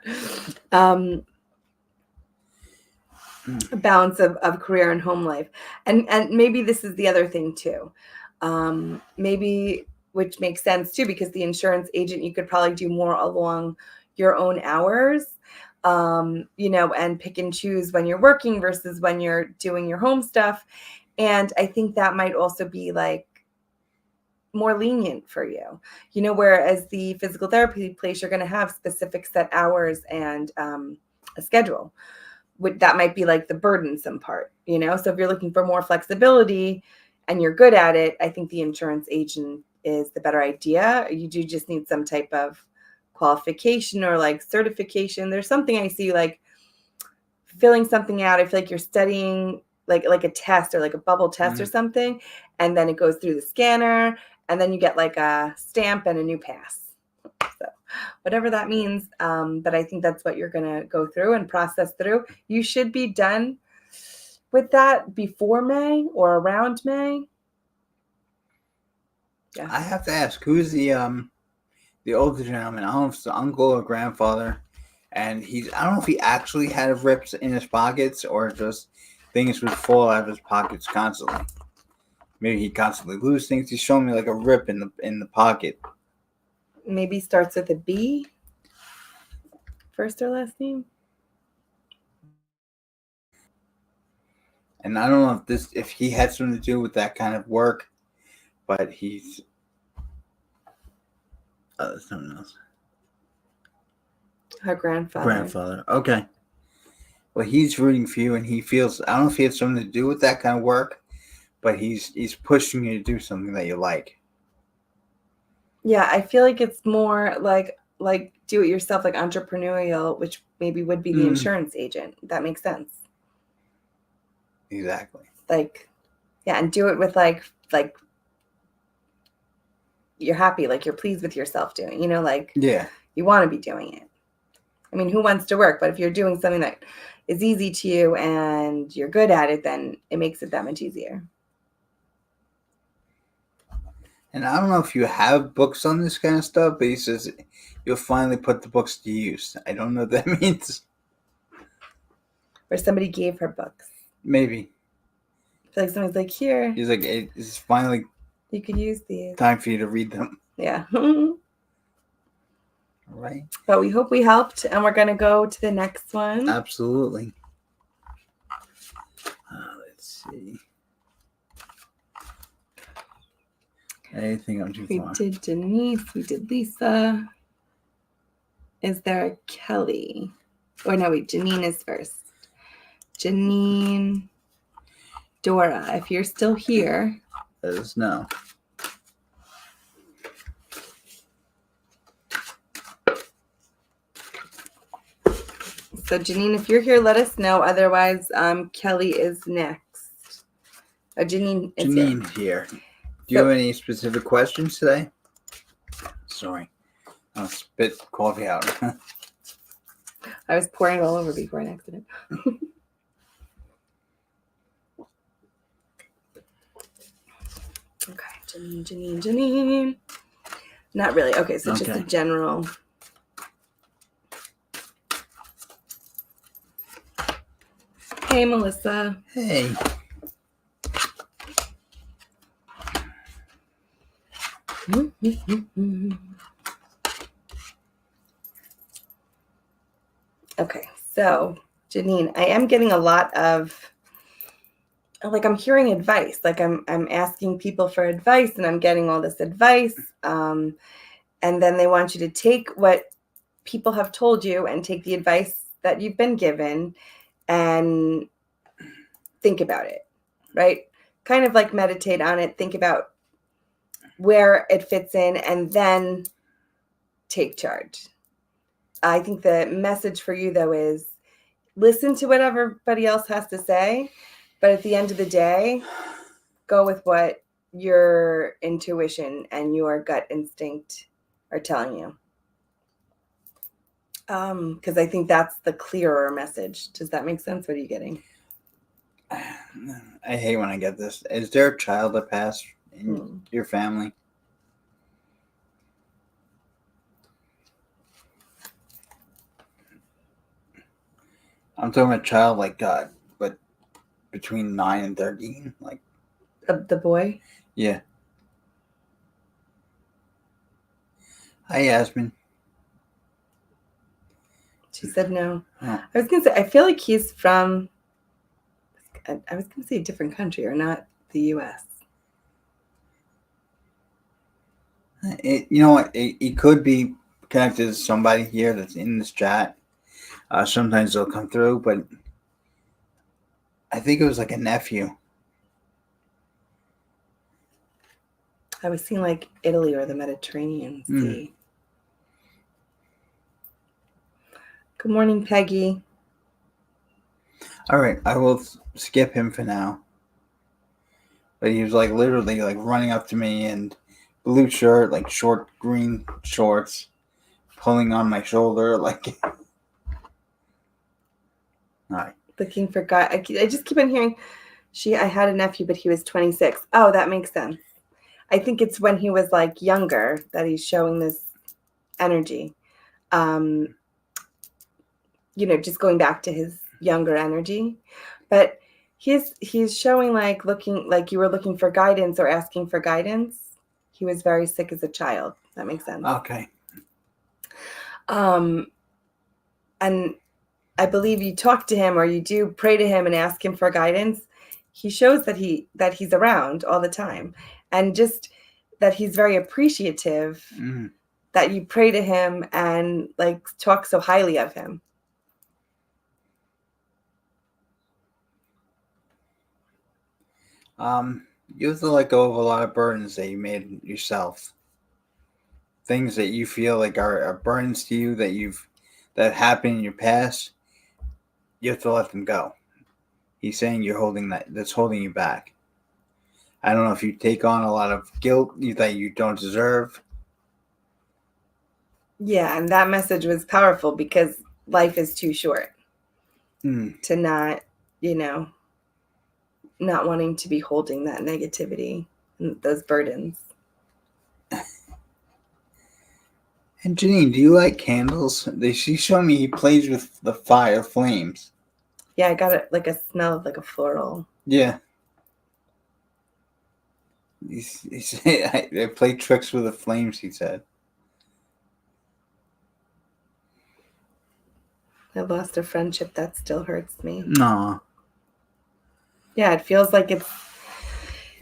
A balance of career and home life. And maybe this is the other thing too. Maybe, which makes sense too, because the insurance agent, you could probably do more along your own hours, and pick and choose when you're working versus when you're doing your home stuff. And I think that might also be like more lenient for you, whereas the physical therapy place, you're going to have specific set hours and a schedule. That might be like the burdensome part, So if you're looking for more flexibility and you're good at it, I think the insurance agent is the better idea. You do just need some type of qualification or like certification. There's something I see like filling something out. I feel like you're studying like a test or like a bubble test or something. And then it goes through the scanner and then you get like a stamp and a new pass. So whatever that means. But I think that's what you're going to go through and process through. You should be done with that before May or around May. Yeah. I have to ask, who's the older gentleman? I don't know if it's the uncle or grandfather. And I don't know if he actually had rips in his pockets or just things would fall out of his pockets constantly. Maybe he constantly lose things. He's showing me like a rip in the pocket. Maybe starts with a B. First or last name? And I don't know if he had something to do with that kind of work, but he's something else. Her Grandfather. Okay. Well, he's rooting for you, and he feels. I don't know if he has something to do with that kind of work, but he's pushing you to do something that you like. Yeah, I feel like it's more like do it yourself, like entrepreneurial, which maybe would be the insurance agent. That makes sense. Exactly. Like, yeah, and do it with like you're happy, like you're pleased with yourself doing, like Yeah. you want to be doing it. I mean, who wants to work? But if you're doing something that is easy to you and you're good at it, then it makes it that much easier. And I don't know if you have books on this kind of stuff, but he says you'll finally put the books to use. I don't know what that means. Or somebody gave her books. Maybe. I feel like someone's like, here. He's like, it's finally you could use these. Time for you to read them. Yeah. Right. But we hope we helped, and we're going to go to the next one. Absolutely. Let's see. Anything I'm too far. We did Denise. We did Lisa. Is there a Kelly? Or no, wait, Janine is first. Janine. Dora, if you're still here. Let us know. So Janine, if you're here, let us know. Otherwise, Kelly is next. Janine is here. Do you have any specific questions today? Sorry. I'll spit coffee out. I was pouring it all over before an accident. Okay, Janine. Not really. Okay, so just a general. Hey, Melissa. Hey. Okay, so Janine, I am getting a lot of, like, I'm hearing advice. Like I'm asking people for advice, and I'm getting all this advice. And then they want you to take what people have told you and take the advice that you've been given and think about it, right? Kind of like meditate on it, think about where it fits in, and then take charge. I think the message for you, though, is listen to what everybody else has to say, but at the end of the day, go with what your intuition and your gut instinct are telling you. Because I think that's the clearer message. Does that make sense? What are you getting? I hate when I get this. Is there a child that passed in your family? I'm talking about a child like God, but between 9 and 13, like the boy. Yeah. Hi, Yasmin. She said no. Oh. I was gonna say I feel like he's from. I was gonna say a different country, or not the U.S. You know what? It could be connected to somebody here that's in this chat. Sometimes they'll come through, but I think it was like a nephew. I was seeing like Italy or the Mediterranean Sea. Good morning, Peggy. All right, I will skip him for now. But he was like literally like running up to me and blue shirt, like short green shorts, pulling on my shoulder, like. All right. Looking for God. I just keep on hearing. I had a nephew, but he was 26. Oh, that makes sense. I think it's when he was like younger that he's showing this energy. just going back to his younger energy. But he's showing like looking like you were looking for guidance or asking for guidance. He was very sick as a child. That makes sense. Okay. Um, and I believe you talk to him or you do pray to him and ask him for guidance. He shows that he's around all the time, and just that he's very appreciative that you pray to him and like talk so highly of him. You have to let go of a lot of burdens that you made yourself. Things that you feel like are burdens to you that happened in your past. You have to let them go. He's saying that's holding you back. I don't know if you take on a lot of guilt that you don't deserve. Yeah, and that message was powerful because life is too short to not, not wanting to be holding that negativity and those burdens. And Janine, do you like candles? She showed me he plays with the fire flames. Yeah, I got it like a smell of like a floral. Yeah. They play tricks with the flames, he said. I lost a friendship that still hurts me. No. Yeah, it feels like it's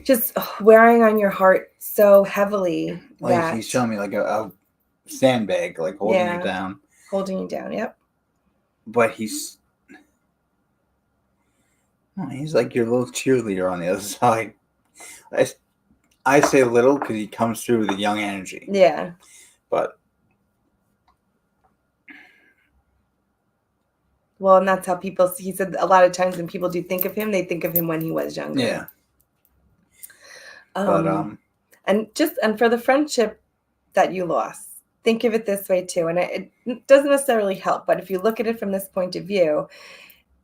just wearing on your heart so heavily. Like he's showing me like a sandbag, like holding you down. Holding you down, yep. But he's like your little cheerleader on the other side. I say little because he comes through with a young energy. Yeah. But. Well, and that's how he said a lot of times when people do think of him, they think of him when he was younger. Yeah. And for the friendship that you lost, think of it this way too. And it doesn't necessarily help, but if you look at it from this point of view,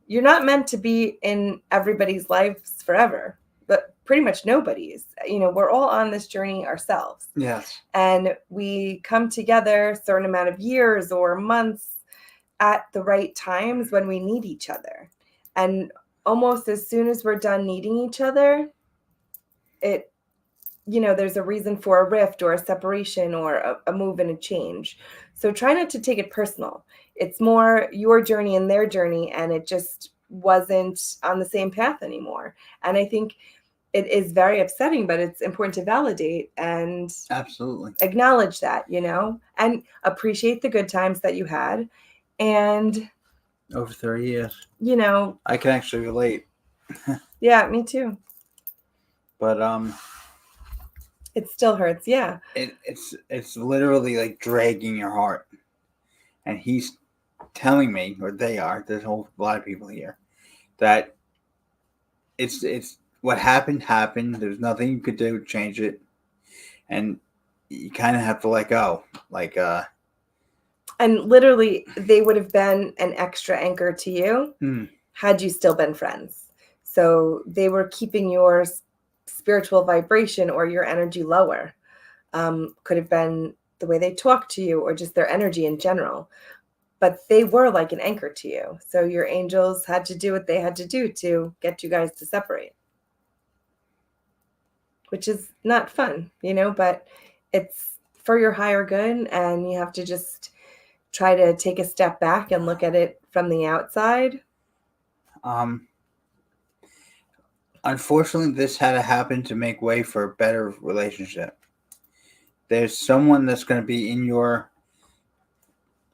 you're not meant to be in everybody's lives forever, but pretty much nobody's. We're all on this journey ourselves. Yes. And we come together a certain amount of years or months at the right times when we need each other. And almost as soon as we're done needing each other, there's a reason for a rift or a separation or a move and a change. So try not to take it personal. It's more your journey and their journey, and it just wasn't on the same path anymore. And I think it is very upsetting, but it's important to validate and absolutely acknowledge that, and appreciate the good times that you had. And over 30 years, I can actually relate. Yeah, me too. But it still hurts. Yeah. It's literally like dragging your heart, and he's telling me, or there's a whole lot of people here, that it's what happened. There's nothing you could do to change it, and you kind of have to let go. Like and literally, they would have been an extra anchor to you had you still been friends. So they were keeping your spiritual vibration or your energy lower. Could have been the way they talk to you or just their energy in general. But they were like an anchor to you. So your angels had to do what they had to do to get you guys to separate. Which is not fun, but it's for your higher good, and you have to just try to take a step back and look at it from the outside. Unfortunately, this had to happen to make way for a better relationship. There's someone that's going to be in your,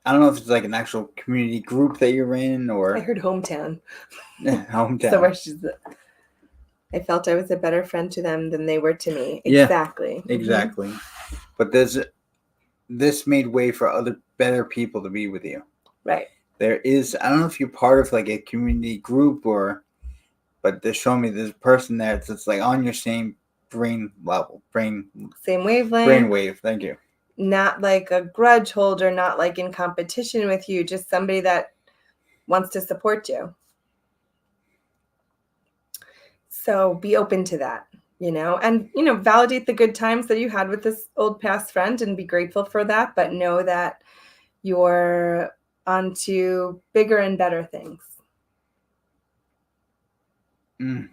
I don't know if it's like an actual community group that you're in, or I heard hometown. Hometown. So much I felt I was a better friend to them than they were to me. Yeah, exactly. Exactly. Mm-hmm. But this made way for other better people to be with you. Right. There is, I don't know if you're part of like a community group but they're showing me there's a person there that's like on your same brain level. Same wavelength. Brainwave, thank you. Not like a grudge holder, not like in competition with you, just somebody that wants to support you. So be open to that, and, validate the good times that you had with this old past friend and be grateful for that. But know that your onto bigger and better things. Mm.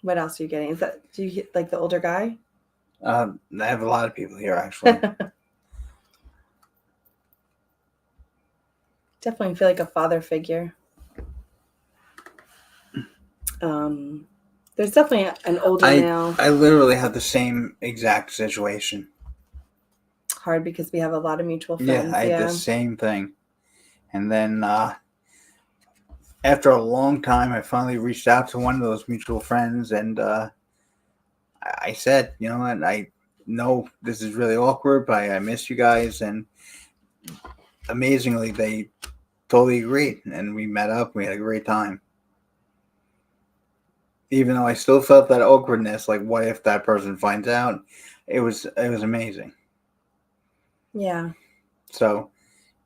What else are you getting? Do you like the older guy? I have a lot of people here, actually. Definitely feel like a father figure. There's definitely an older male. I literally have the same exact situation. Hard because we have a lot of mutual friends. Yeah, I had the same thing. And then after a long time, I finally reached out to one of those mutual friends, and I said, you know what, I know this is really awkward, but I miss you guys. And amazingly, they totally agreed, and we met up. We had a great time. Even though I still felt that awkwardness, like what if that person finds out? It was amazing. Yeah. So,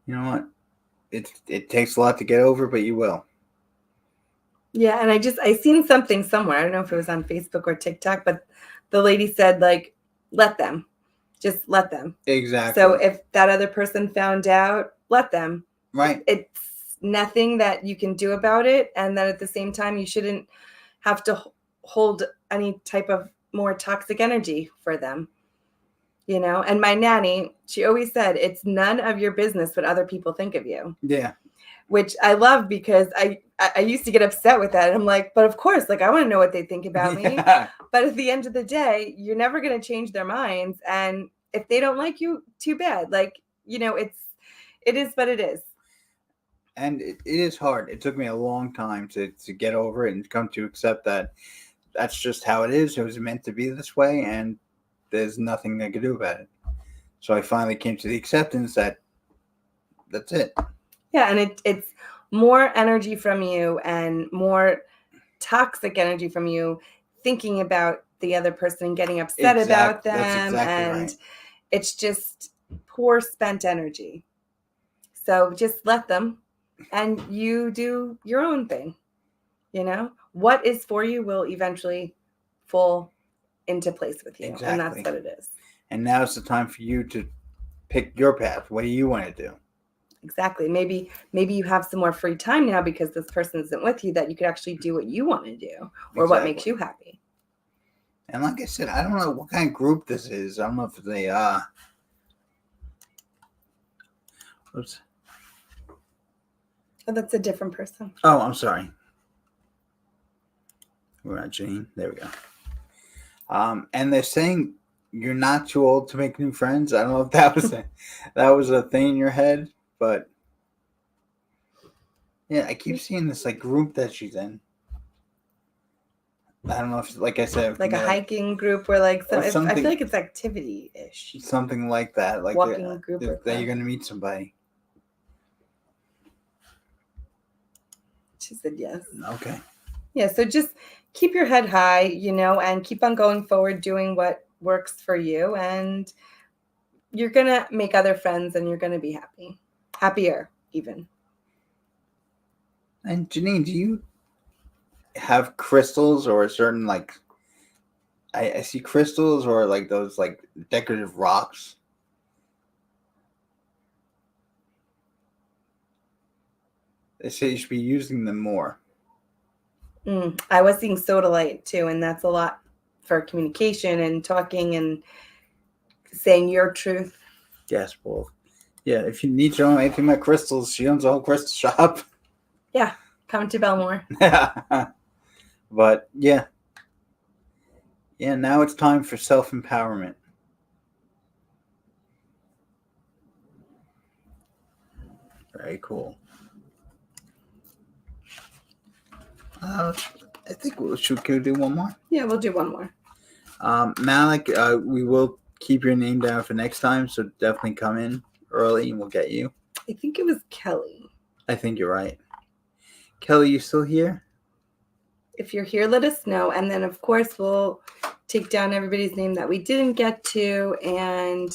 you know what? It takes a lot to get over, but you will. Yeah, and I seen something somewhere. I don't know if it was on Facebook or TikTok, but the lady said like, let them. Just let them. Exactly. So if that other person found out, let them. Right. It's nothing that you can do about it, and that at the same time you shouldn't have to hold any type of more toxic energy for them. You know, and my nanny, she always said, it's none of your business what other people think of you. Yeah. Which I love because I used to get upset with that. And I'm like, but of course, like I want to know what they think about me. But at the end of the day, you're never going to change their minds. And if they don't like you, too bad. Like, you know, it is what it is. And it is hard. It took me a long time to get over it and come to accept that that's just how it is. It was meant to be this way, and there's nothing I could do about it. So I finally came to the acceptance that that's it. Yeah, and it's more energy from you and more toxic energy from you thinking about the other person and getting upset about them. That's exactly and right. It's just poor spent energy. So just let them, and you do your own thing. You know, what is for you will eventually fall into place with you. Exactly. And that's what it is. And now it's the time for you to pick your path. What do you want to do? Exactly. Maybe you have some more free time now because this person isn't with you, that you could actually do what you want to do or what makes you happy. And like I said, I don't know what kind of group this is. I don't know if they oops. Oh, that's a different person. Oh, I'm sorry. We're not Jane. There we go. And they're saying you're not too old to make new friends. I don't know if that was a thing in your head, but yeah, I keep seeing this like group that she's in. I don't know if, like I said, like a hiking group or like I feel like it's activity-ish. Something like that, like walking group that you're gonna meet somebody. She said yes. Okay. Yeah, so just keep your head high, you know, and keep on going forward, doing what works for you, and you're gonna make other friends, and you're gonna be happier even. And Janine, do you have crystals or a certain like? I see crystals or like those like decorative rocks. They say you should be using them more. I was seeing sodalite too, and that's a lot for communication and talking and saying your truth. Yes, well, yeah. If you need to know anything about crystals, she owns a whole crystal shop. Yeah, come to Belmore. But yeah. Now it's time for self-empowerment. Very cool. I think should we do one more? Yeah, we'll do one more. Malik, we will keep your name down for next time, so definitely come in early and we'll get you. I think it was Kelly. I think you're right. Kelly, you still here? If you're here, let us know. And then, of course, we'll take down everybody's name that we didn't get to. And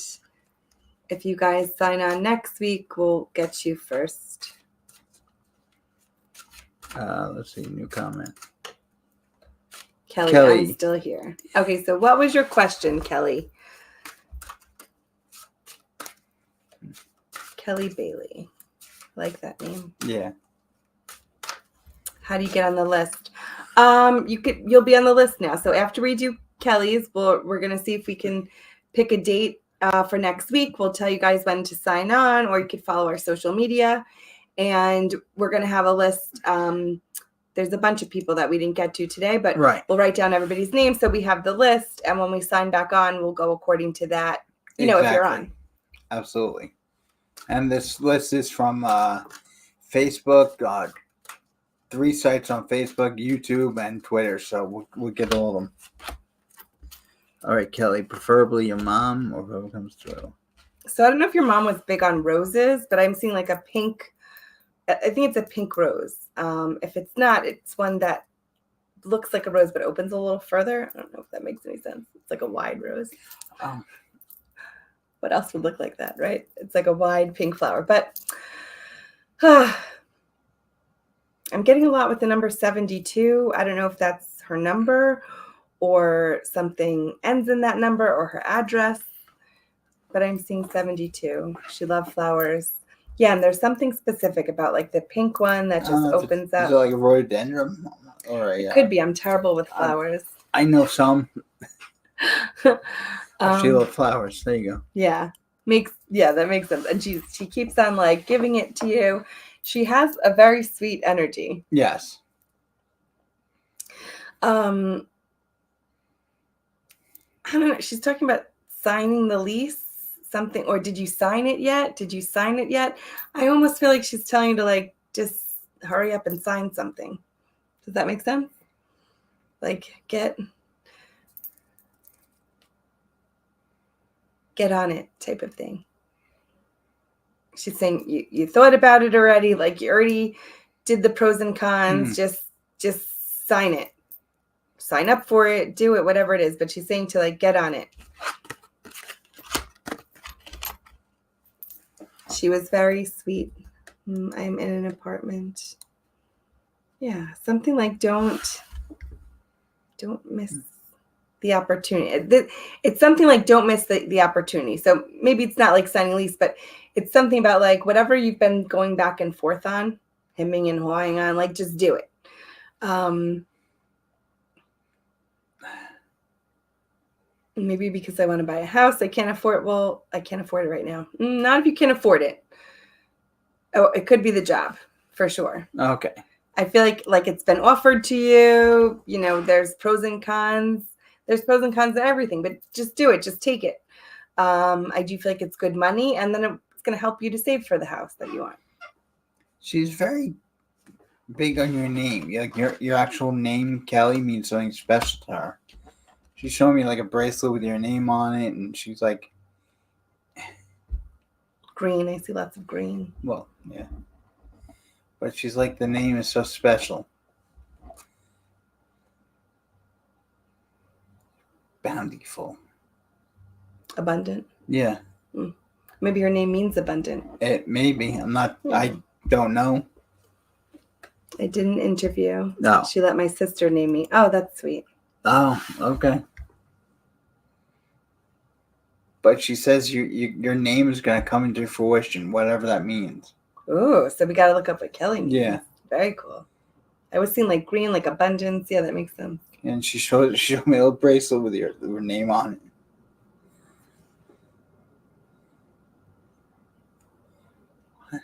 if you guys sign on next week, we'll get you first. Let's see, new comment. Kelly, I'm still here. Okay, so what was your question, Kelly? Kelly Bailey. I like that name. Yeah. How do you get on the list? You'll be on the list now. So after we do Kelly's, we're gonna see if we can pick a date for next week. We'll tell you guys when to sign on, or you could follow our social media. And we're gonna have a list. There's a bunch of people that we didn't get to today, but we'll write down everybody's name so we have the list. And when we sign back on, we'll go according to that. You know, if you're on. Absolutely. And this list is from Facebook, 3 sites on Facebook, YouTube, and Twitter. So we'll get all of them. All right, Kelly, preferably your mom or whoever comes through. So I don't know if your mom was big on roses, but I'm seeing like a pink. I think it's a pink rose. If it's not, it's one that looks like a rose but opens a little further. I don't know if that makes any sense. It's like a wide rose. What else would look like that, right? It's like a wide pink flower. But I'm getting a lot with the number 72. I don't know if that's her number or something ends in that number or her address, but I'm seeing 72. She loved flowers. Yeah, and there's something specific about like the pink one that just opens up. Is it like a rhododendron? It could be. I'm terrible with flowers. I know some. She loves flowers. There you go. Yeah. That makes sense. And she keeps on like giving it to you. She has a very sweet energy. Yes. I don't know. She's talking about signing the lease, something, or did you sign it yet? I almost feel like she's telling you to like just hurry up and sign something. Does that make sense? Like get on it type of thing. She's saying you thought about it already, like you already did the pros and cons. Just sign it. Sign up for it, do it, whatever it is. But she's saying to like get on it. She was very sweet. I'm in an apartment. Yeah, something like don't miss the opportunity. It's something like don't miss the opportunity. So maybe it's not like signing a lease, but it's something about like whatever you've been going back and forth on, hemming and hawing on, like just do it. Maybe because I want to buy a house, I can't afford it. Well, I can't afford it right now. Not if you can afford it. Oh, it could be the job for sure. Okay. I feel like it's been offered to you. You know, there's pros and cons. There's pros and cons to everything, but just do it. Just take it. I do feel like it's good money, and then it's going to help you to save for the house that you want. She's very big on your name. Like your actual name, Kelly, means something special to her. She's showing me like a bracelet with your name on it, and she's like, green. I see lots of green. Well, yeah. But she's like, the name is so special. Bountiful. Abundant. Yeah. Maybe her name means abundant. It maybe. I don't know. I did an interview. No. She let my sister name me. Oh, that's sweet. Oh, okay. But she says your name is going to come into fruition, whatever that means. Oh, so we got to look up what Kelly means. Yeah. Very cool. I was seeing like green, like abundance. Yeah, that makes sense. And she showed me a little bracelet with your name on it. What?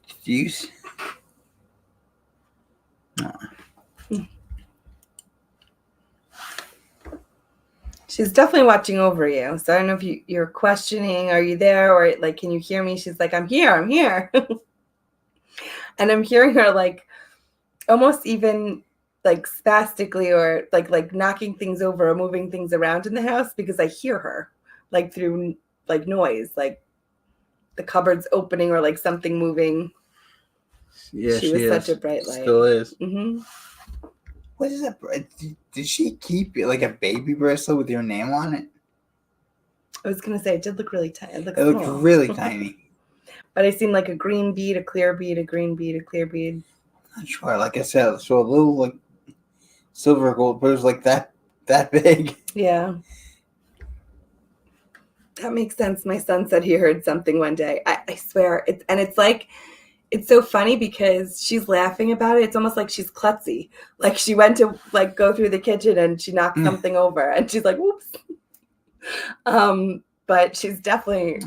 Did you see? No. She's definitely watching over you. So I don't know if you're questioning, are you there? Or like, can you hear me? She's like, I'm here. And I'm hearing her like almost even like spastically or like knocking things over or moving things around in the house because I hear her like through like noise, like the cupboards opening or like something moving. Yeah, she was such a bright light. Still is. Mm-hmm. What is that? Did she keep like a baby bracelet with your name on it? I was gonna say it did look really tiny. It looked really tiny. But I seen like a green bead, a clear bead, a green bead, a clear bead. Not sure. Like I said, so a little like silver gold, but it was like that big. Yeah. That makes sense. My son said he heard something one day. I swear. It's like, it's so funny because she's laughing about it. It's almost like she's klutzy. Like she went to like go through the kitchen and she knocked something over and she's like, whoops. But she's definitely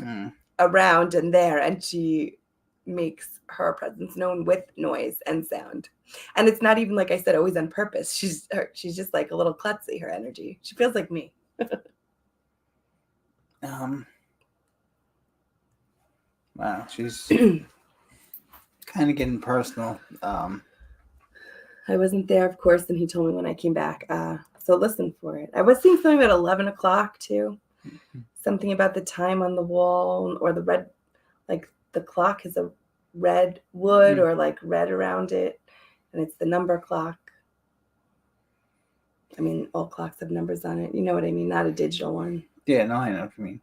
around and there, and she makes her presence known with noise and sound. And it's not even, like I said, always on purpose. She's just like a little klutzy, her energy. She feels like me. Wow, she's kind of getting personal. I wasn't there, of course, and he told me when I came back. So listen for it. I was seeing something about 11 o'clock too. Something about the time on the wall, or the red, like the clock is a red wood or like red around it, and it's the number clock. I mean, all clocks have numbers on it. You know what I mean? Not a digital one. Yeah, no, I know what you mean.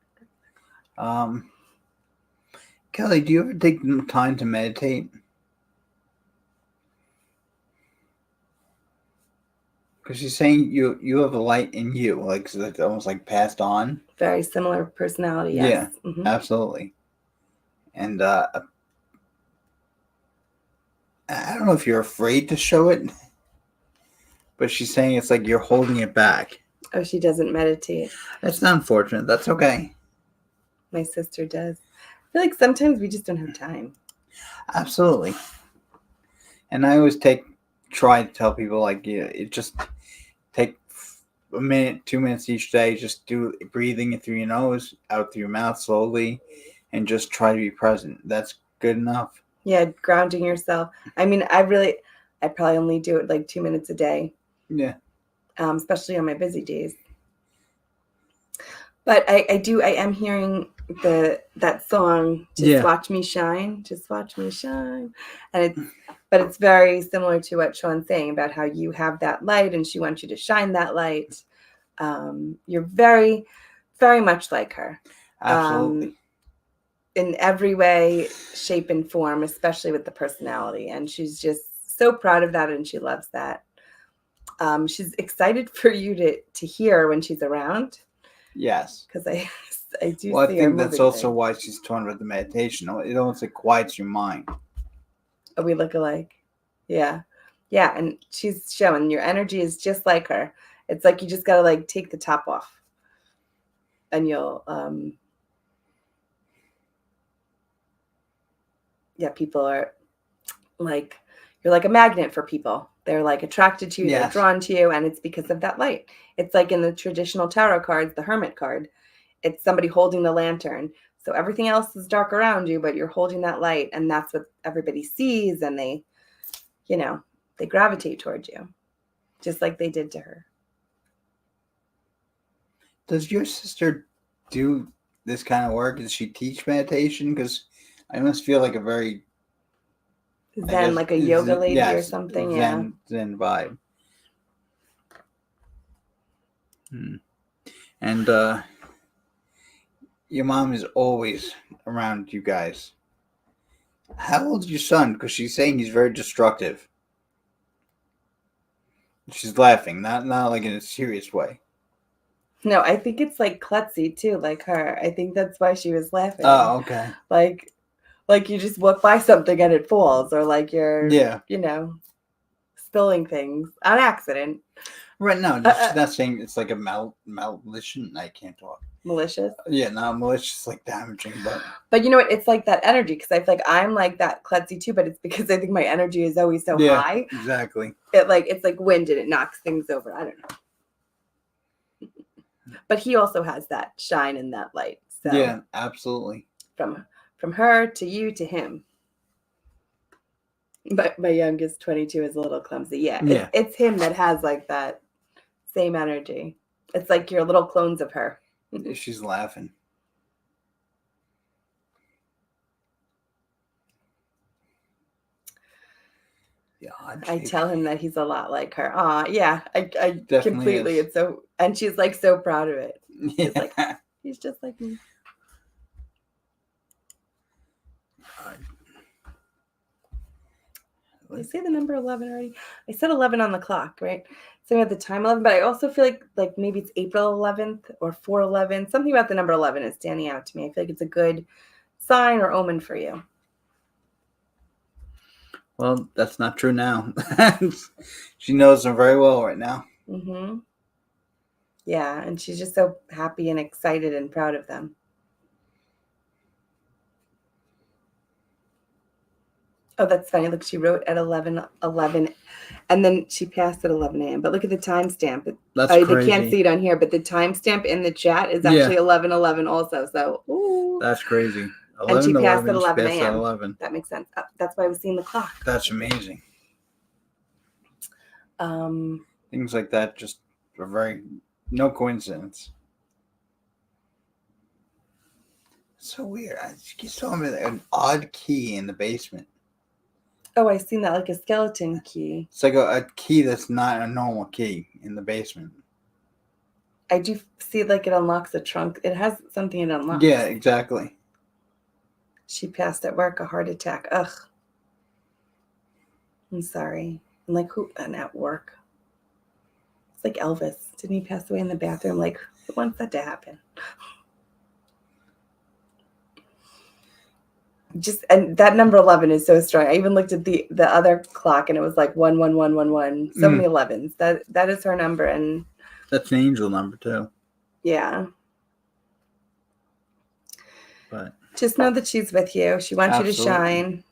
Kelly, do you ever take time to meditate? Because she's saying you have a light in you, like so it's almost like passed on. Very similar personality, yes. Yeah, absolutely. And I don't know if you're afraid to show it, but she's saying it's like you're holding it back. Oh, she doesn't meditate. That's not unfortunate. That's okay. My sister does. I feel like sometimes we just don't have time. Absolutely. And I always try to tell people, like, it just take a minute, 2 minutes each day. Just do breathing in through your nose, out through your mouth slowly, and just try to be present. That's good enough. Yeah, grounding yourself. I mean, I probably only do it like 2 minutes a day. Yeah. Especially on my busy days. But I am hearing that song, Just Watch Me Shine. Just watch me shine. But it's very similar to what Shaun's saying about how you have that light and she wants you to shine that light. You're very, very much like her. Absolutely. In every way, shape, and form, especially with the personality. And she's just so proud of that, and she loves that. She's excited for you to hear when she's around. Yes. Because I do. Well, I think that's also why she's talking about the meditation. It almost like quiets your mind. Oh, we look alike. Yeah. Yeah. And she's showing your energy is just like her. It's like you just got to like take the top off. And you'll, people are like, you're like a magnet for people. They're like attracted to you, They're drawn to you, and it's because of that light. It's like in the traditional tarot cards, the Hermit card. It's somebody holding the lantern. So everything else is dark around you, but you're holding that light, and that's what everybody sees, and they gravitate towards you, just like they did to her. Does your sister do this kind of work? Does she teach meditation? Because I must feel like a very Zen, like a yoga lady or something. Zen vibe. And your mom is always around you guys. How old is your son? Because she's saying he's very destructive. She's laughing, not like in a serious way. No, I think it's like klutzy too, like her. I think that's why she was laughing. Oh, okay. Like you just walk by something and it falls, or like you're, spilling things on accident. Right, no, she's not saying it's like a malicious. I can't talk. Malicious? Yeah, not malicious, like damaging, but... But you know what? It's like that energy, because I feel like I'm like that klutzy too, but it's because I think my energy is always so high. Exactly. It's like wind and it knocks things over. I don't know. But he also has that shine and that light. So yeah, absolutely. From her to you to him. But my youngest, 22, is a little clumsy. Yeah. It's him that has like that same energy. It's like you're little clones of her. She's laughing. Yeah, I tell him that he's a lot like her. Yeah, I definitely completely. Is. It's so, and she's like so proud of it. She's like, he's just like me. Did I say the number 11 already? I said 11 on the clock, right? Something about the time 11, but I also feel like maybe it's April 11th or 4/11. Something about the number 11 is standing out to me. I feel like it's a good sign or omen for you. Well, that's not true now. She knows them very well right now. Mm-hmm. Yeah, and she's just so happy and excited and proud of them. Oh, that's funny. Look, she wrote at 11:11, and then she passed at 11 a.m. But look at the timestamp. That's They crazy. can't see it on here, but the timestamp in the chat is Yeah. actually 11:11 also. So, ooh. That's crazy. And she 11 passed at 11, she 11 passed at a.m. 11. That makes sense. That's why I was seeing the clock. That's amazing. Things like that just are very no coincidence. So weird. She saw me an odd key in the basement. Oh, I seen that, like a skeleton key. It's like a key that's not a normal key in the basement. I do see like it unlocks a trunk. It has something it unlocks. Yeah, exactly. She passed at work, a heart attack. Ugh. I'm sorry. I'm like, who? And at work. It's like Elvis. Didn't he pass away in the bathroom? Like, who wants that to happen? And that number 11 is so strong. I even looked at the other clock and it was like 11111. So many 11s. That is her number, and that's an angel number too. Yeah. But just know that she's with you. She wants you to shine.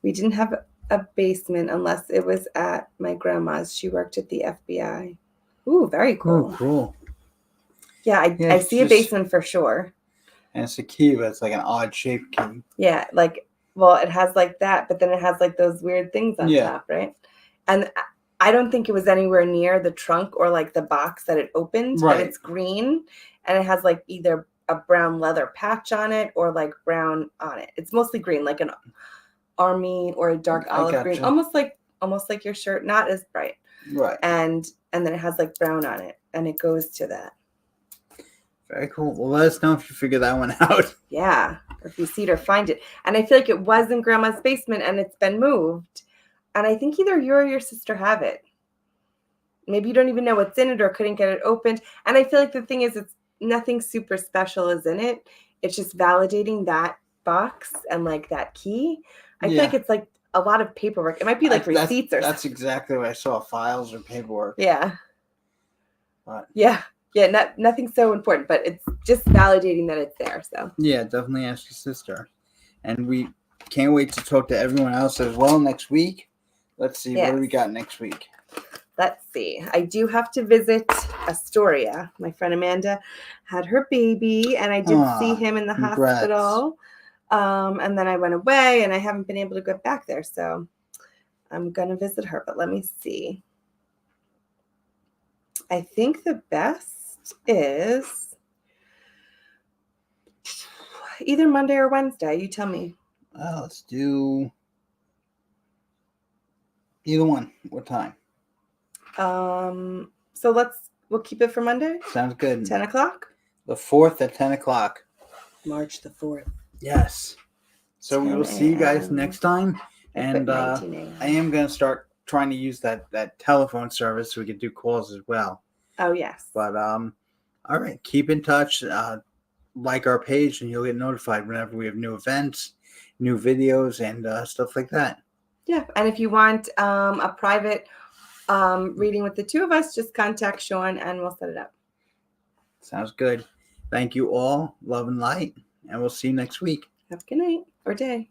We didn't have a basement unless it was at my grandma's. She worked at the FBI. Ooh, very cool. Oh, cool. Yeah, I see a basement for sure. And it's a key, but it's like an odd shaped key. Yeah, like, well, it has like that, but then it has like those weird things on top, right? And I don't think it was anywhere near the trunk or like the box that it opened, but it's green and it has like either a brown leather patch on it or like brown on it. It's mostly green, like an army or a dark olive green, almost like your shirt, not as bright. Right. And then it has like brown on it and it goes to that. Very cool. Well, let us know if you figure that one out. Yeah, or if you see it or find it. And I feel like it was in Grandma's basement and it's been moved. And I think either you or your sister have it. Maybe you don't even know what's in it or couldn't get it opened. And I feel like the thing is, it's nothing super special is in it. It's just validating that box and like that key. I feel like it's like a lot of paperwork. It might be like receipts or something. That's exactly what I saw. Files or paperwork. Yeah. But yeah. Yeah, nothing so important, but it's just validating that it's there. So yeah, definitely ask your sister. And we can't wait to talk to everyone else as well next week. Let's see, what do we got next week? Let's see. I do have to visit Astoria. My friend Amanda had her baby, and I did see him in the hospital. And then I went away, and I haven't been able to get back there. So I'm going to visit her, but let me see. I think the best is either Monday or Wednesday. You tell me. Let's do either one. What time? So we'll keep it for Monday. Sounds good. 10 o'clock? The 4th at 10 o'clock. March the 4th. Yes. So we will see you guys next time. And I am going to start trying to use that telephone service so we can do calls as well. Oh, yes. But, all right. Keep in touch. Like our page and you'll get notified whenever we have new events, new videos, and stuff like that. Yeah. And if you want a private reading with the two of us, just contact Shaun and we'll set it up. Sounds good. Thank you all. Love and light. And we'll see you next week. Have a good night or day.